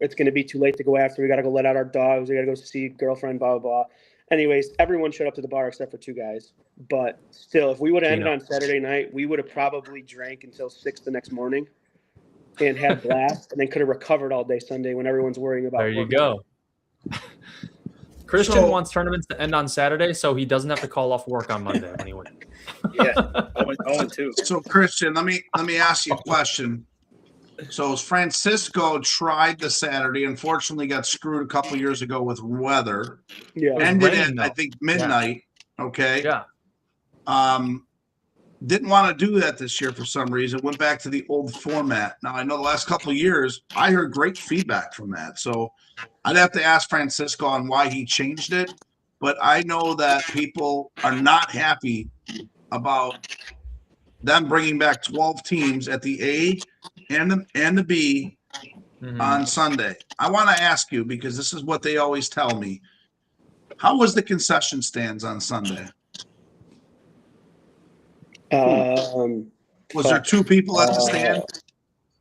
it's going to be too late to go after. We got to go let out our dogs. We got to go see girlfriend, blah, blah, blah. Anyways, everyone showed up to the bar except for 2 guys. But still, if we would have ended on Saturday night, we would have probably drank until 6 the next morning and had a blast, and then could have recovered all day Sunday when everyone's worrying about. There you go. Christian wants tournaments to end on Saturday, so he doesn't have to call off work on Monday when he wins. Yeah, 0-2. So Christian, let me ask you a question. So Francisco tried the Saturday, unfortunately got screwed a couple years ago with weather. Yeah. Ended at I think midnight. Yeah. Okay. Yeah. Didn't want to do that this year for some reason. Went back to the old format. Now I know the last couple of years I heard great feedback from that. So I'd have to ask Francisco on why he changed it. But I know that people are not happy about them bringing back 12 teams at the A and the B on Sunday. I want to ask you, because this is what they always tell me. How was the concession stands on Sunday? Was there 2 people at the stand?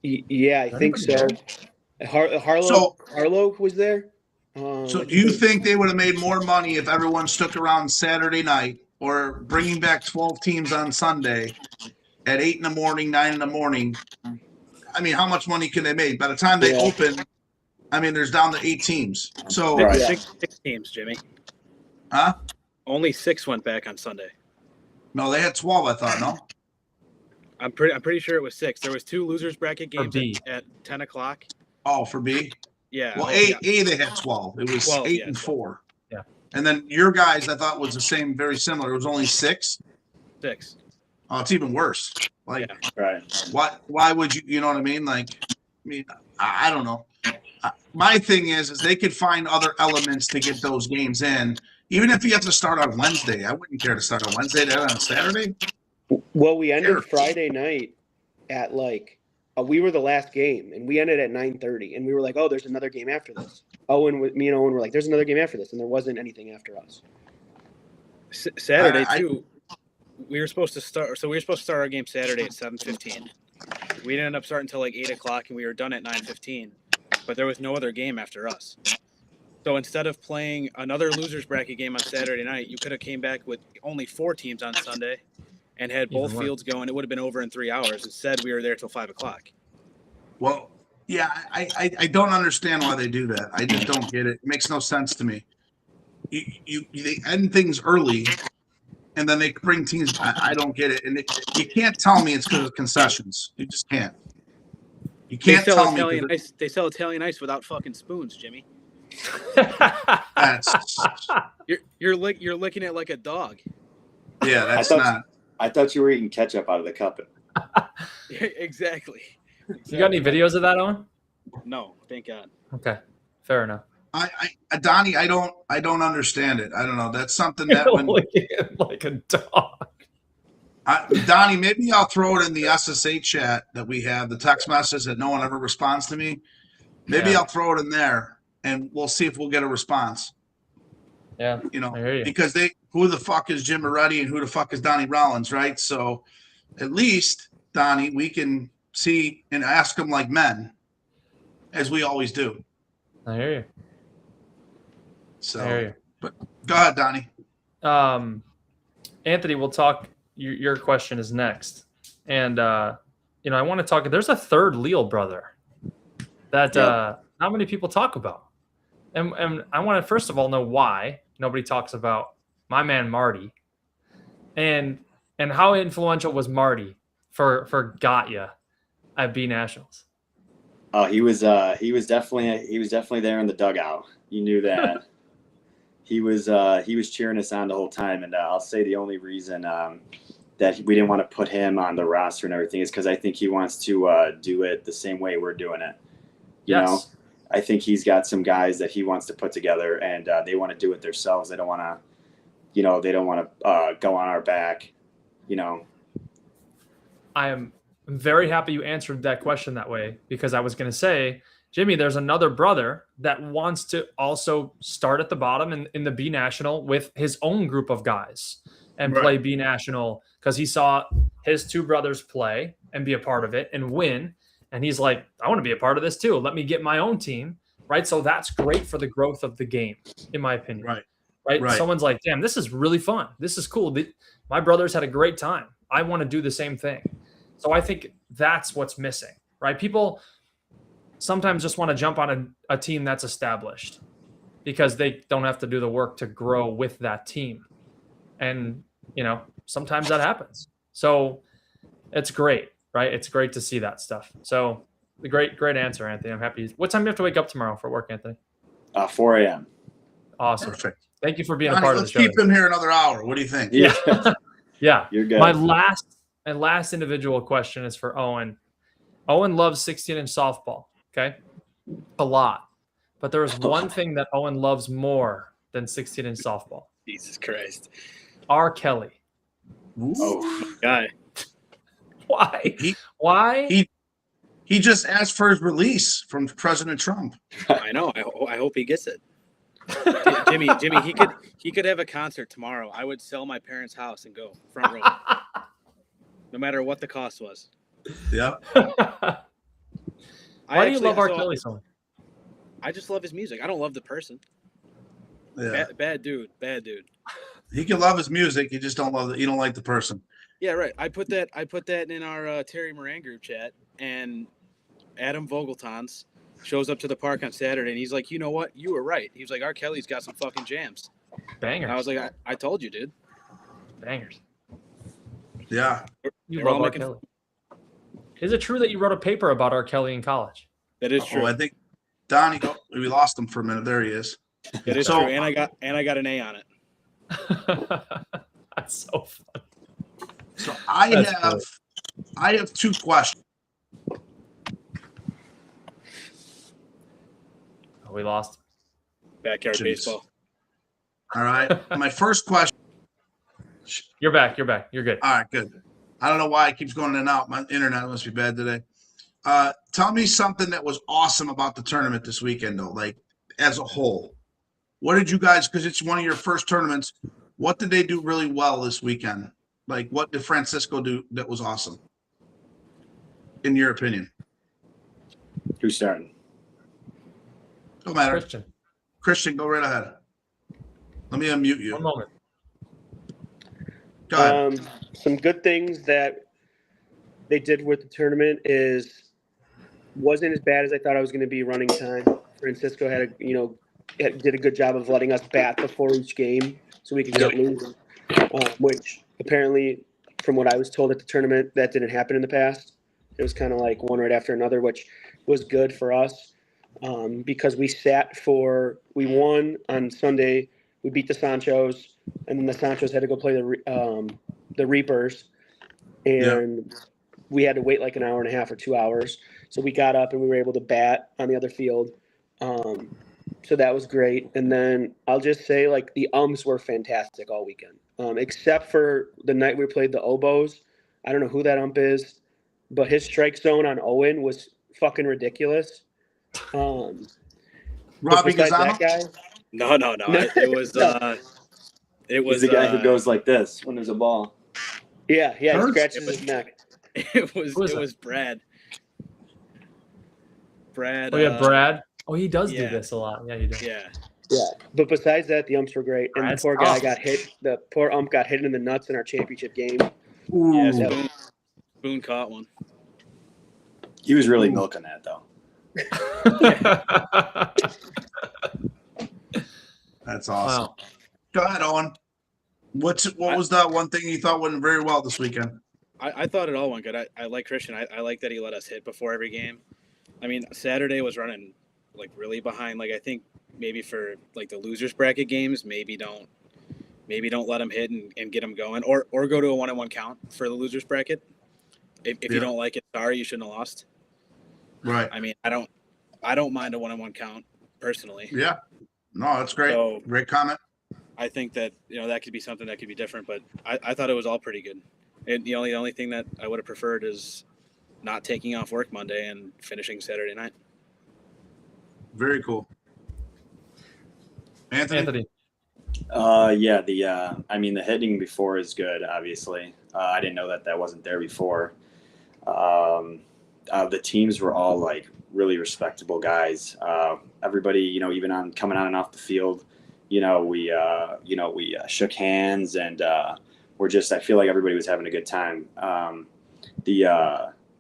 Yeah, I think so. Harlow was there. So do you think they would have made more money if everyone stuck around Saturday night, or bringing back 12 teams on Sunday at 8 in the morning, 9 in the morning? I mean, how much money can they make? By the time they open, I mean, there's down to 8 teams. So six teams, Jimmy. Huh? Only 6 went back on Sunday. No, they had 12, I thought, no? I'm pretty sure it was 6. There was 2 losers bracket games at 10 o'clock. Oh, for B? Yeah. Well, A they had 12. It was 12, 8 and 4. Yeah. And then your guys, I thought, was the same, very similar. It was only 6. 6. Oh, it's even worse. Like, right. Why would you? You know what I mean? Like, I don't know. My thing is they could find other elements to get those games in. Even if you have to start on Wednesday, I wouldn't care to start on Wednesday. Then on Saturday. Well, we ended Friday night at we were the last game, and we ended at 9:30, and we were like, "Oh, there's another game after this." Me and Owen were like, "There's another game after this," and there wasn't anything after us. Saturday too. We were supposed to start. So we were supposed to start our game Saturday at 7:15. We didn't end up starting until like 8 o'clock, and we were done at 9:15. But there was no other game after us. So instead of playing another losers bracket game on Saturday night, you could have came back with only 4 teams on Sunday, and had Even both worse. fields going, it would have been over in 3 hours. Instead, we were there till 5 o'clock. Well, yeah, I don't understand why they do that. I just don't get it. It makes no sense to me. They end things early, and then they bring teams. I don't get it, and you can't tell me it's because of concessions. You just can't. You They can't sell tell me Italian 'cause ice. They sell Italian ice without fucking spoons, Jimmy. that's You're licking it like a dog. yeah, that's I thought- not. I thought you were eating ketchup out of the cup. Exactly. You got any videos of that, Owen? No, thank God. Okay, fair enough. Donnie, I don't understand it. I don't know. That's something that when like a dog. Donnie, maybe I'll throw it in the SSA chat that we have, the text message that no one ever responds to me. Maybe Yeah. I'll throw it in there, and we'll see if we'll get a response. Yeah, You know, I hear you. because who the fuck is Jim Moretti and who the fuck is Donnie Rollins, right? So at least, Donnie, we can see and ask them like men, as we always do. I hear you. So, I hear you. but go ahead, Donnie. Anthony, we'll talk. Your question is next, and I want to talk. There's a third Leal brother that not many people talk about, and I want to first of all know why nobody talks about my man Marty, and how influential was Marty for Gatya at B Nationals. Oh, he was definitely there in the dugout. You knew that. He was cheering us on the whole time, and I'll say the only reason that we didn't want to put him on the roster and everything is because I think he wants to do it the same way we're doing it. You know, I think he's got some guys that he wants to put together, and they want to do it themselves. They don't want to, go on our back. You know, I am very happy you answered that question that way, because I was going to say, Jimmy, there's another brother that wants to also start at the bottom in the B National with his own group of guys and play B National, because he saw his two brothers play and be a part of it and win. And he's like, I want to be a part of this too. Let me get my own team. Right. So that's great for the growth of the game, in my opinion. Right. Someone's like, damn, this is really fun. This is cool. My brothers had a great time. I want to do the same thing. So I think that's what's missing, right? People sometimes just want to jump on a team that's established because they don't have to do the work to grow with that team. And, sometimes that happens. So it's great, right? It's great to see that stuff. So the great answer, Anthony. I'm happy. What time do you have to wake up tomorrow for work, Anthony? 4 a.m. Awesome. Perfect. Thank you for being Donnie, a part of the show. Let's keep him here another hour. What do you think? Yeah. Yeah. You're good. My last individual question is for Owen. Owen loves 16-inch softball, okay? A lot. But there is one thing that Owen loves more than 16-inch softball. Jesus Christ. R. Kelly. Oh, Guy. Why? Why? He just asked for his release from President Trump. I know. I hope he gets it. Jimmy, he could have a concert tomorrow. I would sell my parents' house and go front row, no matter what the cost was. Yeah. Why do you love R. Kelly so much? I just love his music. I don't love the person. Yeah. Bad dude. He can love his music. You just don't love you don't like the person. Yeah, right. I put that in our Terry Moran group chat, and Adam Vogeltons shows up to the park on Saturday, and he's like, you know what? You were right. He was like, R. Kelly's got some fucking jams. Bangers. And I was like, I told you, dude. Bangers. Yeah. You love R. Kelly. Is it true that you wrote a paper about R. Kelly in college? That is true. I think Donnie, we lost him for a minute. There he is. That is true. And I got an A on it. That's so fun. So I have two questions. Oh, we lost. Backyard baseball. All right. My first question. You're back. You're good. All right, good. I don't know why it keeps going in and out. My internet must be bad today. Tell me something that was awesome about the tournament this weekend, though, like as a whole. What did you guys, because it's one of your first tournaments, what did they do really well this weekend? Like, what did Francisco do that was awesome, in your opinion? Who's starting? Don't matter. Christian, go right ahead. Let me unmute you. one moment. Go Go ahead. Some good things that they did with the tournament wasn't as bad as I thought I was going to be running time. Francisco did a good job of letting us bat before each game so we could get loose, which apparently, from what I was told at the tournament, that didn't happen in the past. It was kind of like one right after another, which was good for us because we won on Sunday. We beat the Sanchos, and then the Sanchos had to go play the Reapers, and we had to wait like an hour and a half or 2 hours. So we got up and we were able to bat on the other field. So that was great. And then I'll just say, like, the umps were fantastic all weekend, except for the night we played the Oboes. I don't know who that ump is, but his strike zone on Owen was fucking ridiculous. Robbie besides Gazzano? that guy, No. It was He's the guy who goes like this when there's a ball. yeah, he scratches his neck. It was Brad. Oh yeah, Brad. Oh, he does do this a lot. Yeah, he does. Yeah. Yeah, but besides that, the umps were great, and Brad's the poor guy tough. got hit. The poor ump got hit in the nuts in our championship game. Yeah, Boone caught one. He was really milking that though. That's awesome. Wow. Go ahead, Owen. What was that one thing you thought went very well this weekend? I thought it all went good. I like Christian. I like that he let us hit before every game. I mean, Saturday was running like really behind. Like I think maybe for like the losers bracket games, maybe don't let him hit and get him going, or go to a 1-on-1 count for the losers bracket. If you don't like it, sorry, you shouldn't have lost. Right. I mean, I don't mind a 1-on-1 count personally. Yeah. No, that's great. So, great comment. I think that that could be something that could be different, but I thought it was all pretty good. And the only thing that I would have preferred is not taking off work Monday and finishing Saturday night. Very cool. Anthony? Yeah, the hitting before is good, obviously. I didn't know that wasn't there before. The teams were all like really respectable guys. Everybody, even coming on and off the field, we shook hands and I feel like everybody was having a good time.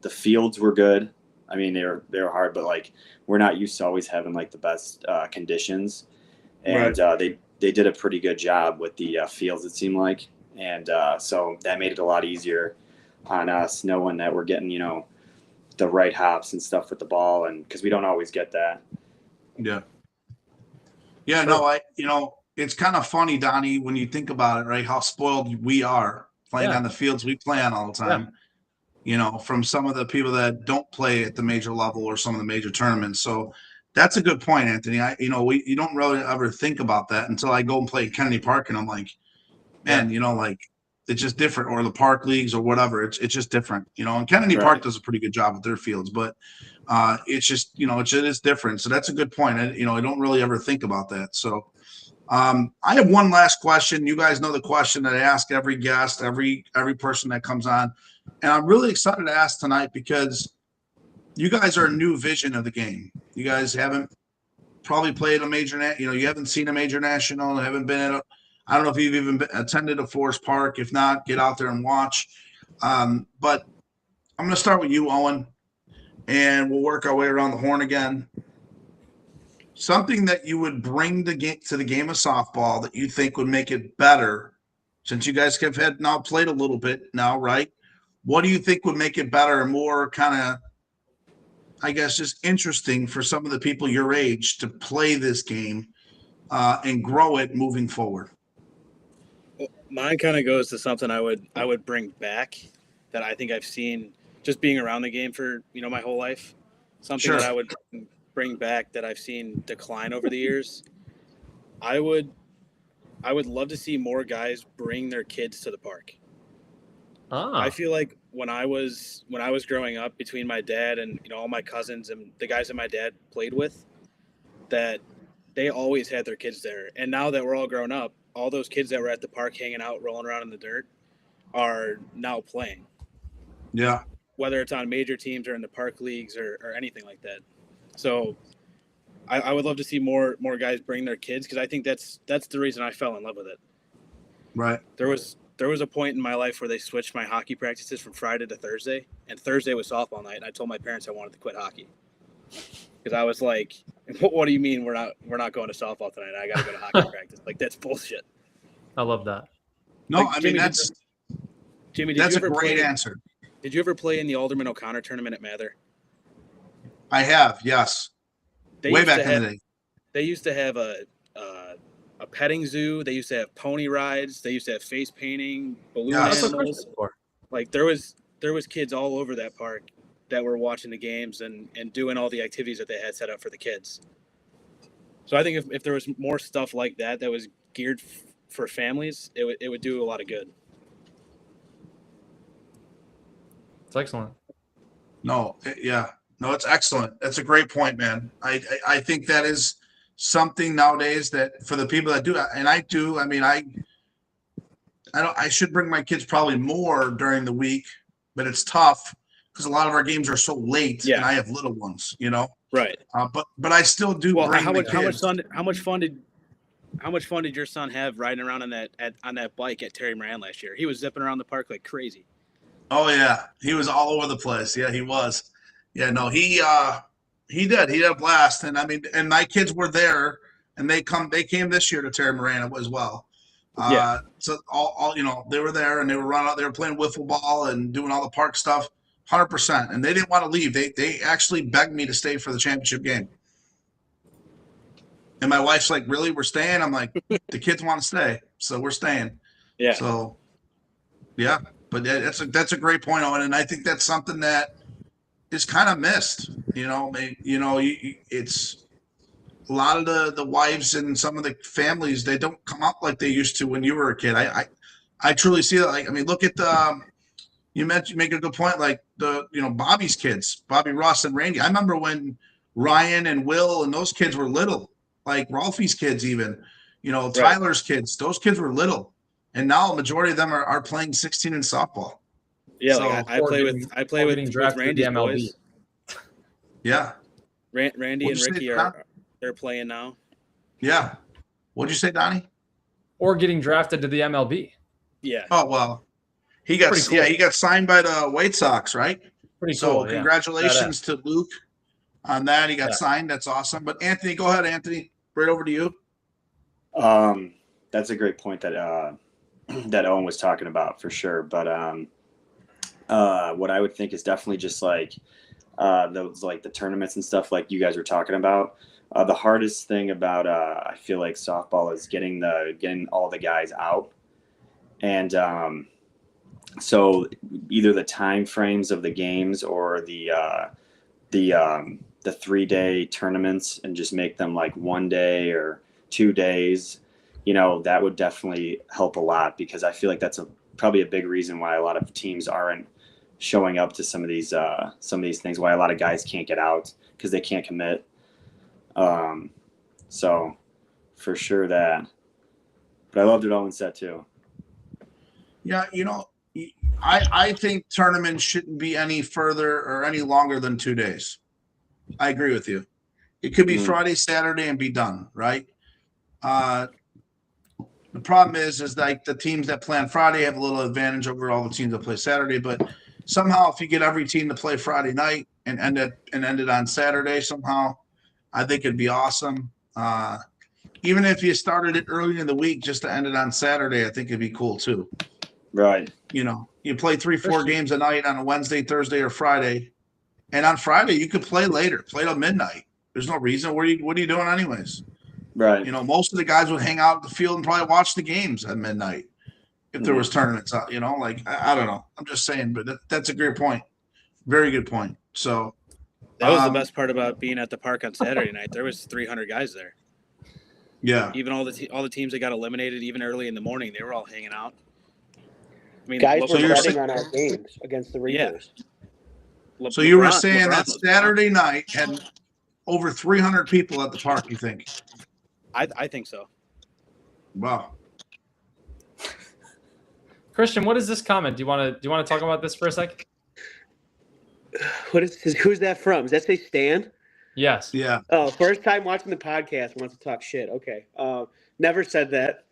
The fields were good. I mean, they were hard, but like we're not used to always having like the best conditions, and they did a pretty good job with the fields, it seemed like, and so that made it a lot easier on us knowing that we're getting the right hops and stuff with the ball, and because we don't always get that. Yeah. No, it's kind of funny, Donnie, when you think about it, right? How spoiled we are playing on the fields we play on all the time. From some of the people that don't play at the major level or some of the major tournaments. So that's a good point, Anthony. You don't really ever think about that until I go and play at Kennedy Park, and I'm like, man, like it's just different, or the park leagues or whatever. It's just different, and Kennedy Park does a pretty good job with their fields, but it's just, it is different. So that's a good point. I don't really ever think about that. So I have one last question. You guys know the question that I ask every guest, every person that comes on. And I'm really excited to ask tonight because you guys are a new vision of the game. You guys haven't probably played a major, you haven't seen a major national, haven't been at I don't know if you've even attended a Forest Park. If not, get out there and watch. But I'm going to start with you, Owen, and we'll work our way around the horn again. Something that you would bring to the game of softball that you think would make it better, since you guys have had now played a little bit now, right? What do you think would make it better and more kind of, I guess, just interesting for some of the people your age to play this game and grow it moving forward? Well, mine kind of goes to something I would bring back that I think I've seen just being around the game for my whole life. Something that I would bring back that I've seen decline over the years. I would love to see more guys bring their kids to the park. I feel like when I was growing up, between my dad and all my cousins and the guys that my dad played with, that they always had their kids there. And now that we're all grown up, all those kids that were at the park hanging out, rolling around in the dirt, are now playing. Yeah. Whether it's on major teams or in the park leagues or anything like that. So I would love to see more guys bring their kids, because I think that's the reason I fell in love with it. Right. There was there was a point in my life where they switched my hockey practices from Friday to Thursday, and Thursday was softball night, and I told my parents I wanted to quit hockey because I was like, "What do you mean we're not going to softball tonight? I got to go to hockey practice. Like, that's bullshit." I love that. No, Like, I mean that's Jimmy. that's a great answer. Did you ever play in the Alderman O'Connor tournament at Mather? I have, yes. They Way used to back in have- the day. They used to have a petting zoo. They used to have pony rides. They used to have face painting, balloon Yeah, that's what animals. Christian's for. Like there was kids all over that park that were watching the games and doing all the activities that they had set up for the kids. So I think if there was more stuff like that was geared for families, it would do a lot of good. It's excellent. No, yeah. No, it's excellent. That's a great point, man. I think that is something nowadays that for the people that do, and I do, I mean, I should bring my kids probably more during the week, but it's tough because a lot of our games are so late and I have little ones, you know? Right. But I still do Well, bring how the much kids. how much fun did your son have riding around on that bike at Terry Moran last year? He was zipping around the park like crazy. Oh yeah, he was all over the place. Yeah, he was. Yeah, no, he did. He had a blast, and I mean, and my kids were there, and they came this year to Terra Marana as well. Yeah. So all you know, they were there, and they were running out. They were playing wiffle ball and doing all the park stuff, 100%. And they didn't want to leave. They actually begged me to stay for the championship game. And my wife's like, "Really, we're staying?" I'm like, "The kids want to stay, so we're staying." Yeah. So, yeah, but that's a great point, Owen, and I think that's something that is kind of missed. It's a lot of the wives and some of the families, they don't come up like they used to when you were a kid. I truly see that. Like, I mean, look at you make a good point. Like Bobby's kids, Bobby Ross and Randy. I remember when Ryan and Will and those kids were little, like Ralphie's kids, even, Tyler's kids, those kids were little. And now a majority of them are playing 16 in softball. Yeah, So, like I play with Randy's boys. Yeah. Randy and Ricky they're playing now. Yeah. What'd you say, Donnie? Or getting drafted to the MLB. Yeah. Oh well, he got signed by the White Sox, right? Pretty so cool. Congratulations to Luke on that. He got signed. That's awesome. But Anthony, go ahead, Anthony. Right over to you. That's a great point that that Owen was talking about for sure. But what I would think is definitely just like those like the tournaments and stuff like you guys were talking about. The hardest thing about I feel like softball is getting all the guys out, and so either the time frames of the games or the 3-day tournaments and just make them like 1 day or 2 days. That would definitely help a lot, because I feel like that's probably a big reason why a lot of teams aren't showing up to some of these things, why a lot of guys can't get out because they can't commit. So for sure that, but I loved what Owen said too. Yeah. I think tournaments shouldn't be any further or any longer than 2 days. I agree with you. It could be Friday, Saturday, and be done. Right. The problem is like the teams that play on Friday have a little advantage over all the teams that play Saturday. But somehow, if you get every team to play Friday night and end it on Saturday, somehow, I think it'd be awesome. Even if you started it early in the week just to end it on Saturday, I think it'd be cool too. Right. You play 3-4 games a night on a Wednesday, Thursday, or Friday, and on Friday you could play later, play till midnight. There's no reason. What are you doing anyways? Right. Most of the guys would hang out at the field and probably watch the games at midnight if there was tournaments out. Like I don't know. I'm just saying, but that's a great point. Very good point. So that was the best part about being at the park on Saturday night. There was 300 guys there. Yeah. Even all the teams that got eliminated, even early in the morning, they were all hanging out. I mean, guys were betting on our games against the Reapers. Yeah. So you were saying that Saturday night had over 300 people at the park, you think? I think so. Wow. Christian, what is this comment? Do you want to talk about this for a sec? Who's that from? Does that say Stan? Yes. Yeah. Oh, first time watching the podcast, wants to talk shit. Okay. Never said that.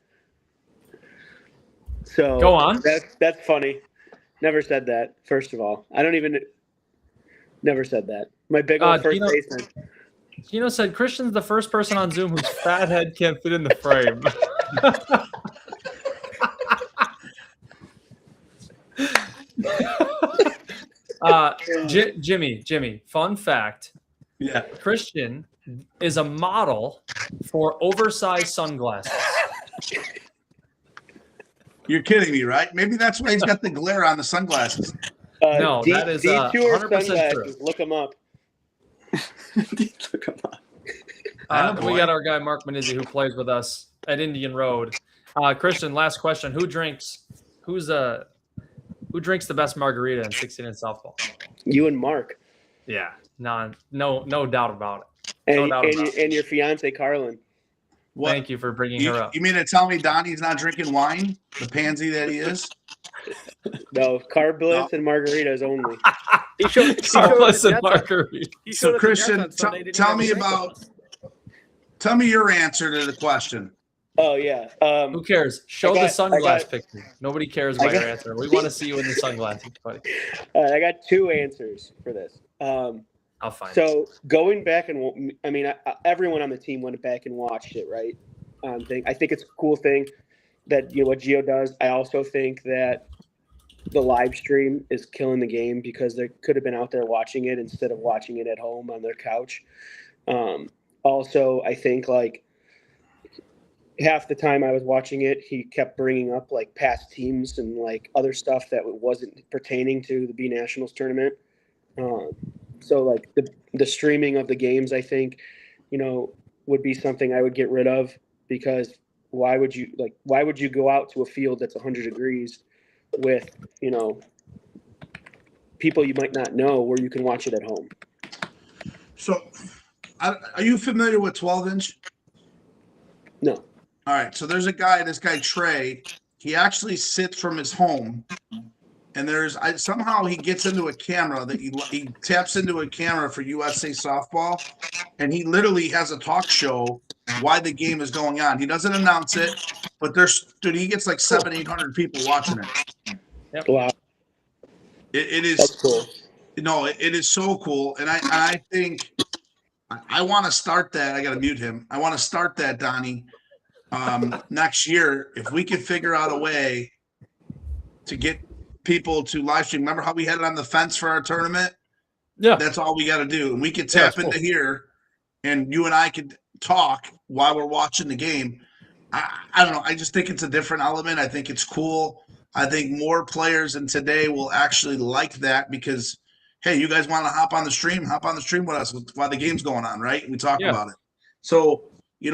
So Go on. That's funny. Never said that. First of all, never said that. My big old first baseman. Gino said Christian's the first person on Zoom whose fat head can't fit in the frame. Jimmy, fun fact. Yeah. Christian is a model for oversized sunglasses. You're kidding me, right? Maybe that's why he's got the glare on the sunglasses. No, that is Detour 100% true. sunglasses. Look them up. Look 'em up. We got our guy Mark Manizzi who plays with us at Indian Road. Christian, last question: Who drinks the best margarita in 16-inch softball? You and Mark. Yeah, no doubt about it. And your fiance Carlin. What? Thank you for bringing her up. You mean to tell me Donnie's not drinking wine? The pansy that he is. No, carbless and margaritas only. Carbless and margarita. So Christian, tell me your answer to the question. Oh yeah. Who cares? Show the sunglass picture. Nobody cares about your answer. We want to see you in the sunglasses, buddy. I got two answers for this. I'll find. So going back and everyone on the team went back and watched it, right? I think it's a cool thing that what Gio does. I also think that the live stream is killing the game because they could have been out there watching it instead of watching it at home on their couch. Also, I think like half the time I was watching it, he kept bringing up like past teams and like other stuff that wasn't pertaining to the B Nationals tournament. So like the streaming of the games, I think, would be something I would get rid of, because why would you go out to a field that's 100 degrees with, people you might not know where you can watch it at home? So are you familiar with 12-inch? No. All right. So there's this guy, Trey, he actually sits from his home, and somehow he gets into a camera that he taps into a camera for USA softball, and he literally has a talk show while the game is going on. He doesn't announce it, but he gets like 700-800 people watching it. Yep. Wow. It is. That's cool. No, it is so cool, and I think I want to start that. I got to mute him. I want to start that, Donnie, next year if we could figure out a way to get people to live stream. Remember how we had it on the fence for our tournament? Yeah, that's all we got to do, and we could tap into here, and you and I could talk while we're watching the game. I don't know. I just think it's a different element. I think it's cool. I think more players in today will actually like that because, hey, you guys want to hop on the stream with us while the game's going on, right? We talk about it. So, they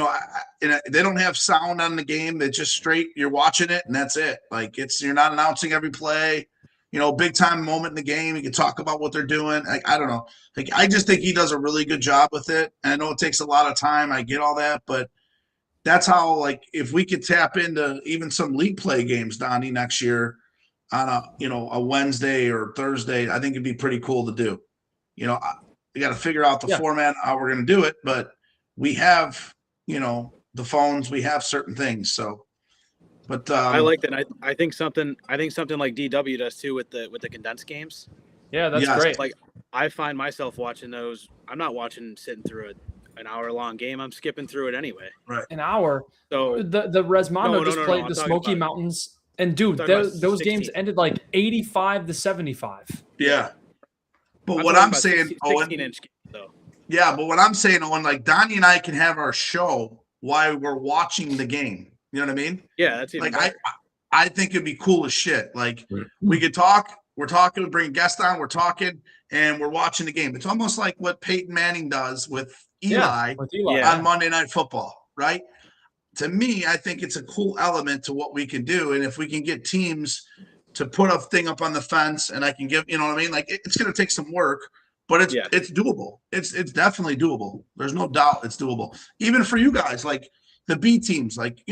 don't have sound on the game. It's just straight. You're watching it and that's it. Like you're not announcing every play, big time moment in the game. You can talk about what they're doing. I don't know. I just think he does a really good job with it. And I know it takes a lot of time. I get all that, but that's how, if we could tap into even some league play games, Donnie, next year on a Wednesday or Thursday, I think it'd be pretty cool to do. We got to figure out the format, how we're going to do it, but we have, the phones, we have certain things. So, but I like that. I think something like DW does too with the condensed games. Yeah, that's great. Like I find myself watching those. I'm not sitting through an hour-long game. I'm skipping through it anyway. Right. An hour. So the Resmondo just played the Smoky Mountains, and dude, those games ended like 85-75. Yeah. But what I'm saying, 16-inch game, though. Yeah, but what I'm saying, Owen, like Donnie and I can have our show while we're watching the game. You know what I mean? Yeah, that's even better. I think it'd be cool as shit. Like we could talk. We're talking. We bring guests on. We're talking, and we're watching the game. It's almost like what Peyton Manning does with Eli on Monday Night Football, right? To me, I think it's a cool element to what we can do, and if we can get teams to put a thing up on the fence, and I can give, you know what I mean? Like it's going to take some work, but it's doable. It's definitely doable. There's no doubt it's doable. Even for you guys, like the B teams, like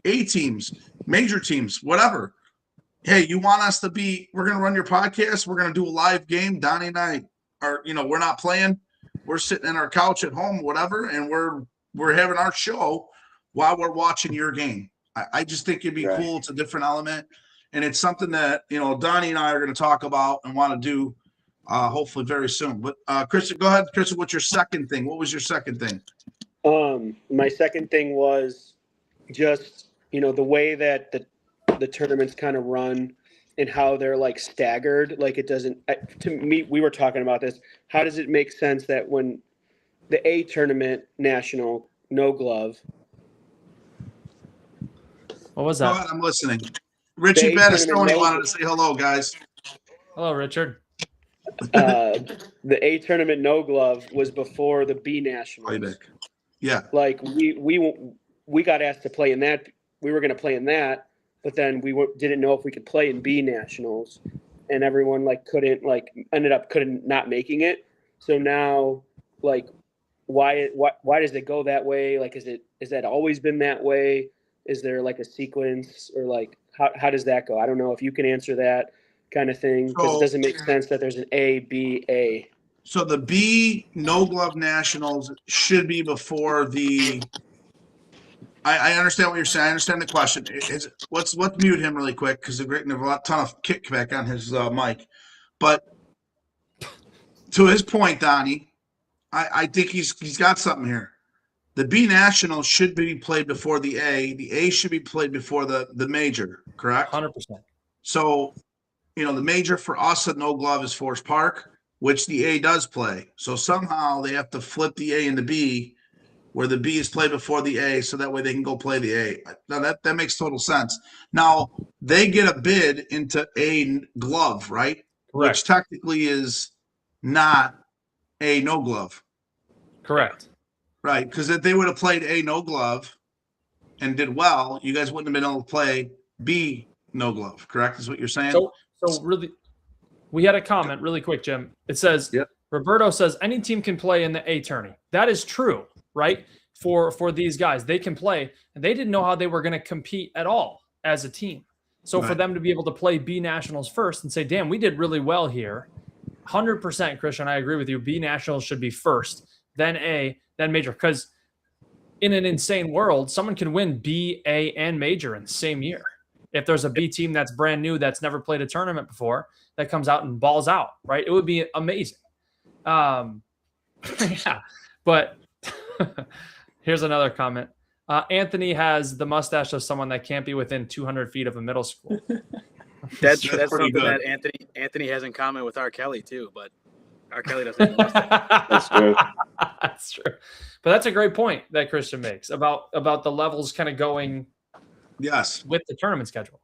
A teams, major teams, whatever. Hey, you want us to be? We're going to run your podcast. We're going to do a live game. Donnie and I are, we're not playing. We're sitting in our couch at home, whatever, and we're having our show while we're watching your game. I just think it'd be Right. cool. It's a different element, and it's something that Donnie and I are going to talk about and want to do, hopefully very soon. But Kristen, go ahead, Kristen. What's your second thing? What was your second thing? My second thing was just the way that the tournaments kind of run and how they're like staggered. Like it doesn't. To me, we were talking about this. How does it make sense that when the A tournament national no glove? What was Go that? ahead, I'm listening. Richie The A tournament Battistoni no- wanted to say hello, guys. Hello, Richard. The A tournament no glove was before the B nationals. Playback. Yeah. Like we got asked to play in that. We were going to play in that, but then didn't know if we could play in B nationals, and everyone ended up not making it. So now, why does it go that way? Like, is that always been that way? Is there like a sequence, or how does that go? I don't know if you can answer that kind of thing, because it doesn't make sense that there's an A, B, A. So the B no glove nationals should be before the. I understand what you're saying. I understand the question. Let's mute him really quick because there's a ton of kickback on his mic. But to his point, Donnie, I think he's got something here. The B national should be played before the A. The A should be played before the major. Correct. 100%. So, the major for us at no glove is Forest Park, which the A does play. So somehow they have to flip the A and the B, where the B is played before the A, so that way they can go play the A. Now that makes total sense. Now they get a bid into A glove, right? Correct. Which technically is not A no glove. Correct. Right, because if they would have played A no glove and did well, you guys wouldn't have been able to play B no glove. Correct, is what you're saying? So really, we had a comment really quick, Jim. It says, Yep. Roberto says any team can play in the A tourney. That is true, right? For these guys, they can play, and they didn't know how they were going to compete at all as a team. So for Right. them to be able to play B nationals first and say, damn, we did really well here. 100%, Christian, I agree with you. B nationals should be first, then A, then major. Because in an insane world, someone can win B, A, and major in the same year. If there's a B team that's brand new, that's never played a tournament before, that comes out and balls out, right? It would be amazing. Yeah, but here's another comment. Anthony has the mustache of someone that can't be within 200 feet of a middle school. That's pretty something good. that Anthony has in common with R. Kelly too, but R. Kelly doesn't have a mustache. That's true. That's true. But that's a great point that Christian makes about the levels kind of going Yes. with the tournament schedule.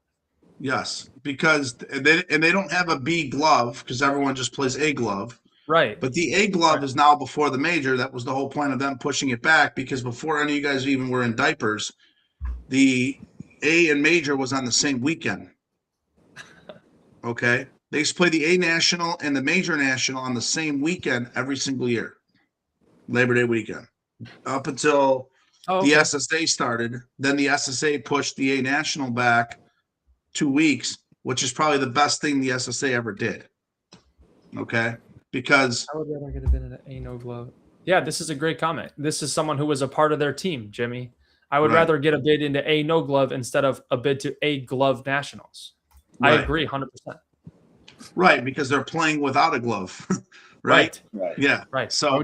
Yes, because they don't have a B glove because everyone just plays A glove. Right. But the A glove is now before the major. That was the whole point of them pushing it back, because before any of you guys even were in diapers, the A and major was on the same weekend. Okay, they used to play the A national and the major national on the same weekend every single year, Labor Day weekend, up until the SSA started. Then the SSA pushed the A national back 2 weeks, which is probably the best thing the SSA ever did. Okay, because I would rather get a bit of an A no glove. Yeah, this is a great comment. This is someone who was a part of their team, Jimmy. I would Right. rather get a bid into A no glove instead of a bid to A glove nationals. I Right. agree 100%. Right, because they're playing without a glove. Right? Right. Yeah. Right. So why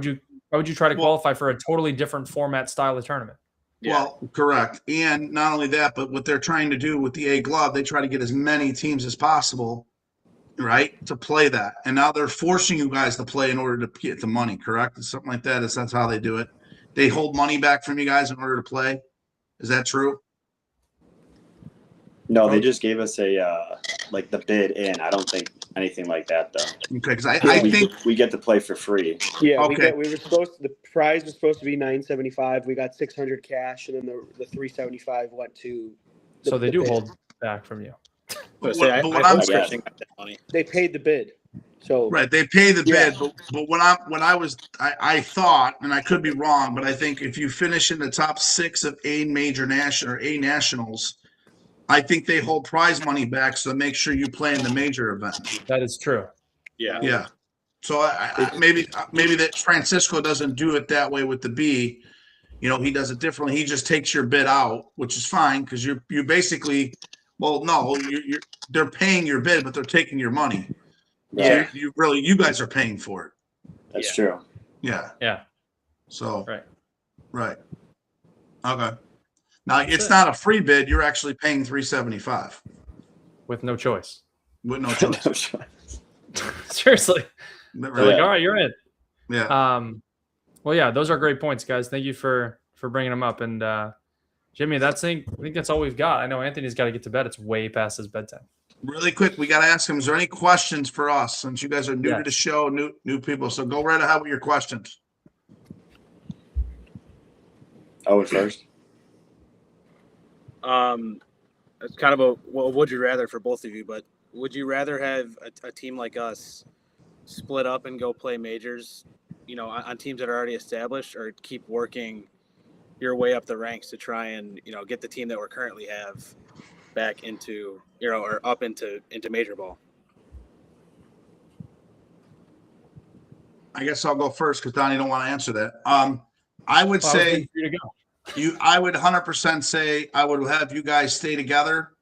would you try to qualify for a totally different format style of tournament? Well, correct. And not only that, but what they're trying to do with the A glove, they try to get as many teams as possible, right, to play that. And now they're forcing you guys to play in order to get the money, correct? It's something like that. That's how they do it. They hold money back from you guys in order to play. Is that true? No, they just gave us a the bid in. I don't think anything like that though. Okay, because I think we get to play for free. Yeah, Okay. the prize was supposed to be $975. We got $600 cash, and then the $375 went to. So they the do bid. hold back from you. But what I'm saying- They paid the bid. So right, they pay the Yeah. bid, but I thought, and I could be wrong, but I think if you finish in the top 6 of A major national or A nationals, I think they hold prize money back, so make sure you play in the major event. That is true. Yeah. Yeah. So maybe that Francisco doesn't do it that way with the B, he does it differently. He just takes your bid out, which is fine because you basically, well, no, they're paying your bid, but they're taking your money. Yeah, So you guys are paying for it. that's true. Yeah. Yeah. So Right. Right. Okay. Now it's not a free bid. You're actually paying $375 With no choice. with no choice. Seriously. They're Right. like, all right, you're in. Yeah. Well, yeah, those are great points, guys. Thank you for bringing them up. And Jimmy, I think that's all we've got. I know Anthony's got to get to bed. It's way past his bedtime. Really quick, we got to ask him, is there any questions for us since you guys are new to the show, new people? So go right ahead with your questions. Owen first. It's kind of a would you rather for both of you, but would you rather have a team like us split up and go play majors, on teams that are already established, or keep working your way up the ranks to try and, get the team that we currently have back into, or up into major ball? I guess I'll go first because Donnie don't want to answer that. I would say I would 100% say I would have you guys stay together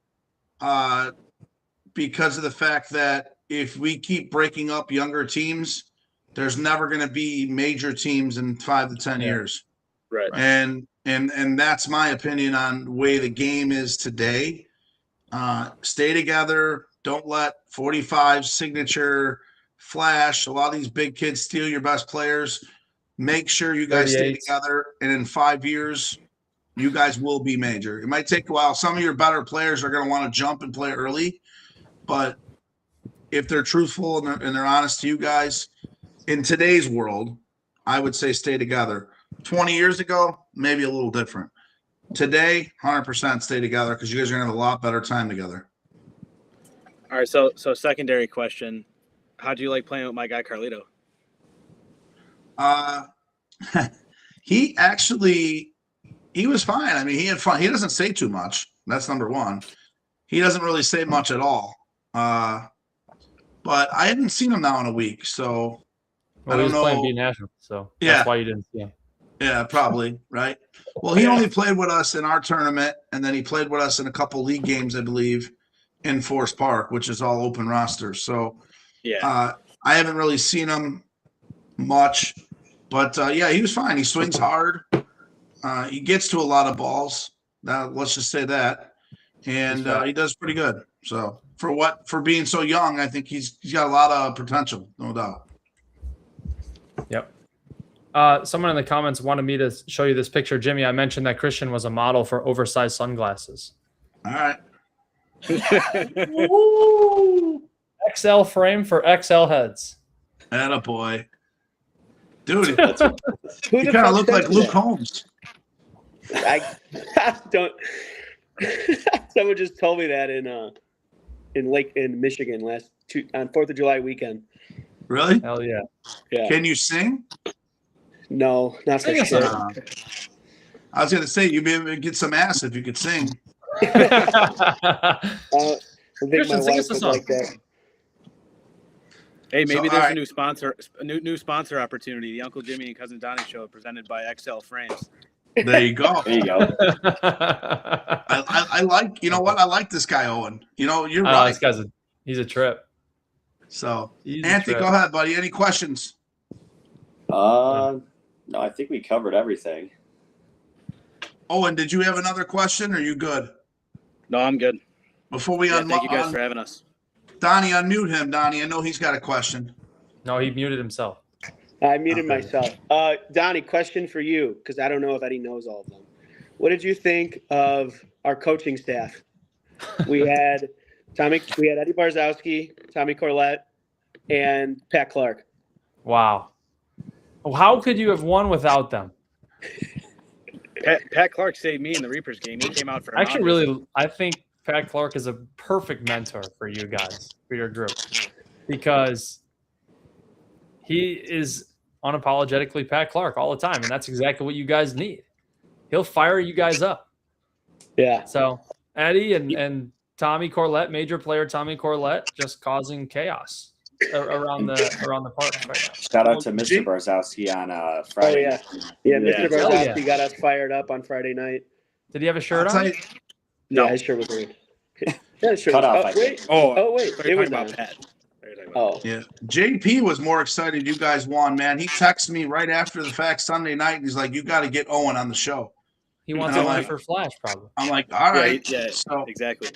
because of the fact that if we keep breaking up younger teams, there's never going to be major teams in 5 to 10 years. Right. And that's my opinion on the way the game is today. Stay together. Don't let 45 signature flash. A lot of these big kids steal your best players. Make sure you guys stay together. And in 5 years, you guys will be major. It might take a while. Some of your better players are going to want to jump and play early. But if they're truthful and they're honest to you guys, in today's world, I would say stay together. 20 years ago, maybe a little different. Today, 100% stay together because you guys are going to have a lot better time together. All right, so secondary question. How do you like playing with my guy Carlito? He was fine. I mean, he had fun. He doesn't say too much. That's number one. He doesn't really say much at all. But I hadn't seen him now in a week, so I don't know. Playing B National, so Yeah. that's why you didn't see him. Yeah, probably, right? Well, he only played with us in our tournament, and then he played with us in a couple league games, I believe, in Forest Park, which is all open rosters. So I haven't really seen him much. But, yeah, he was fine. He swings hard. He gets to a lot of balls. Let's just say that. And he does pretty good. So for being so young, I think he's got a lot of potential, no doubt. Yep. Someone in the comments wanted me to show you this picture. Jimmy, I mentioned that Christian was a model for oversized sunglasses. All right. XL frame for XL heads. Attaboy. Dude, you kind of look like Luke Holmes. I don't. Someone just told me that in Michigan on 4th of July weekend. Really? Hell yeah. Yeah. Can you sing? No, not for sure. I was going to say you'd be able to get some ass if you could sing. I think Christian, my sing wife us a would song. like that. Hey, maybe So, there's all right. a new sponsor opportunity. The Uncle Jimmy and Cousin Donnie show presented by XL Frames. There you go. There you go. I like, you know what? I like this guy, Owen. You're Oh, right. this guy's he's a trip. So, He's a Anthony, trip. go ahead, buddy. Any questions? No, I think we covered everything. Owen, did you have another question? Or are you good? No, I'm good. Before we Thank you guys for having us. Donnie, unmute him. Donnie, I know he's got a question. No, he muted himself. I muted myself. Donnie, question for you, because I don't know if Eddie knows all of them. What did you think of our coaching staff? We had Eddie Barzowski, Tommy Corlett, and Pat Clark. Wow. How could you have won without them? Pat Clark saved me in the Reapers game. He came out for I think Pat Clark is a perfect mentor for you guys, for your group, because he is unapologetically Pat Clark all the time, and that's exactly what you guys need. He'll fire you guys up. Yeah. So Eddie and Tommy Corlett, major player Tommy Corlett, just causing chaos. around the parks right now. Shout out to Mr. Barzowski on Oh Friday. yeah, yeah. Mr. Hell Barzowski yeah. got us fired up on Friday night. Did he have a shirt I'll tell on? you, No. Yeah, his shirt was weird. Yeah, his shirt Cut was. off, Oh I wait. think. Oh wait. They're It was talking about on. Pat. They're talking about Oh. yeah. JP was more excited you guys won, man. He texted me right after the fact Sunday night, and he's like, "You got to get Owen on the show." He wants And to I'm win like- for Flash, probably. I'm like, "All right." Yeah, So exactly.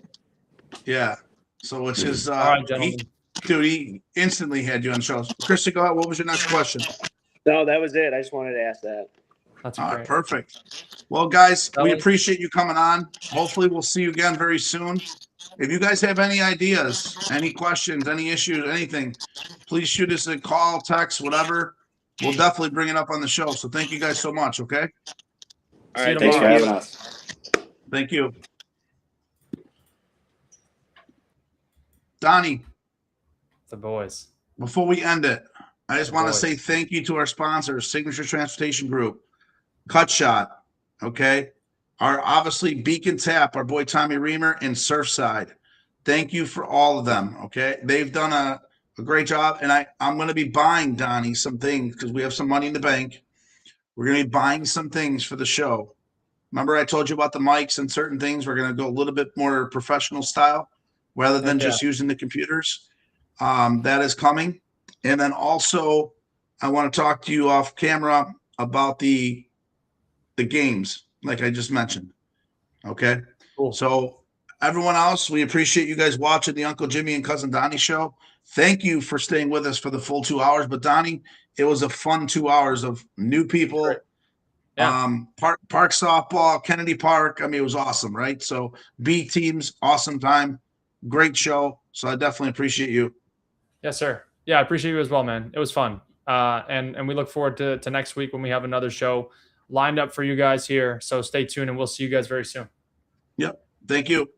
yeah. So it's just All right, gentlemen. he instantly had you on the show. Christy, go ahead. What was your next question? No, that was it. I just wanted to ask that. That's All great. right, perfect. Well, guys, we Fellas. appreciate you coming on. Hopefully, we'll see you again very soon. If you guys have any ideas, any questions, any issues, anything, please shoot us a call, text, whatever. We'll definitely bring it up on the show. So thank you guys so much. Okay. All See you right, Thanks for tomorrow. having us. Thank you. Donnie, The boys. before we end it, I just want to Boys. say thank you to our sponsors, Signature Transportation Group, Cut Shot, okay? Our obviously Beacon Tap, our boy Tommy Reamer, and Surfside. Thank you for all of them, okay? They've done a great job, and I'm going to be buying Donnie some things because we have some money in the bank. We're going to be buying some things for the show. Remember I told you about the mics and certain things? We're going to go a little bit more professional style rather than Heck yeah. just using the computers. That is coming. And then also, I want to talk to you off camera about the games, like I just mentioned. Okay. Cool. So everyone else, we appreciate you guys watching the Uncle Jimmy and Cousin Donnie show. Thank you for staying with us for the full 2 hours. But Donnie, it was a fun 2 hours of new people. Great. Yeah. Park softball, Kennedy Park. I mean, it was awesome, right? So B teams, awesome time, great show. So I definitely appreciate you. Yes, sir. Yeah, I appreciate you as well, man. It was fun. And we look forward to next week when we have another show lined up for you guys here. So stay tuned and we'll see you guys very soon. Yep. Thank you.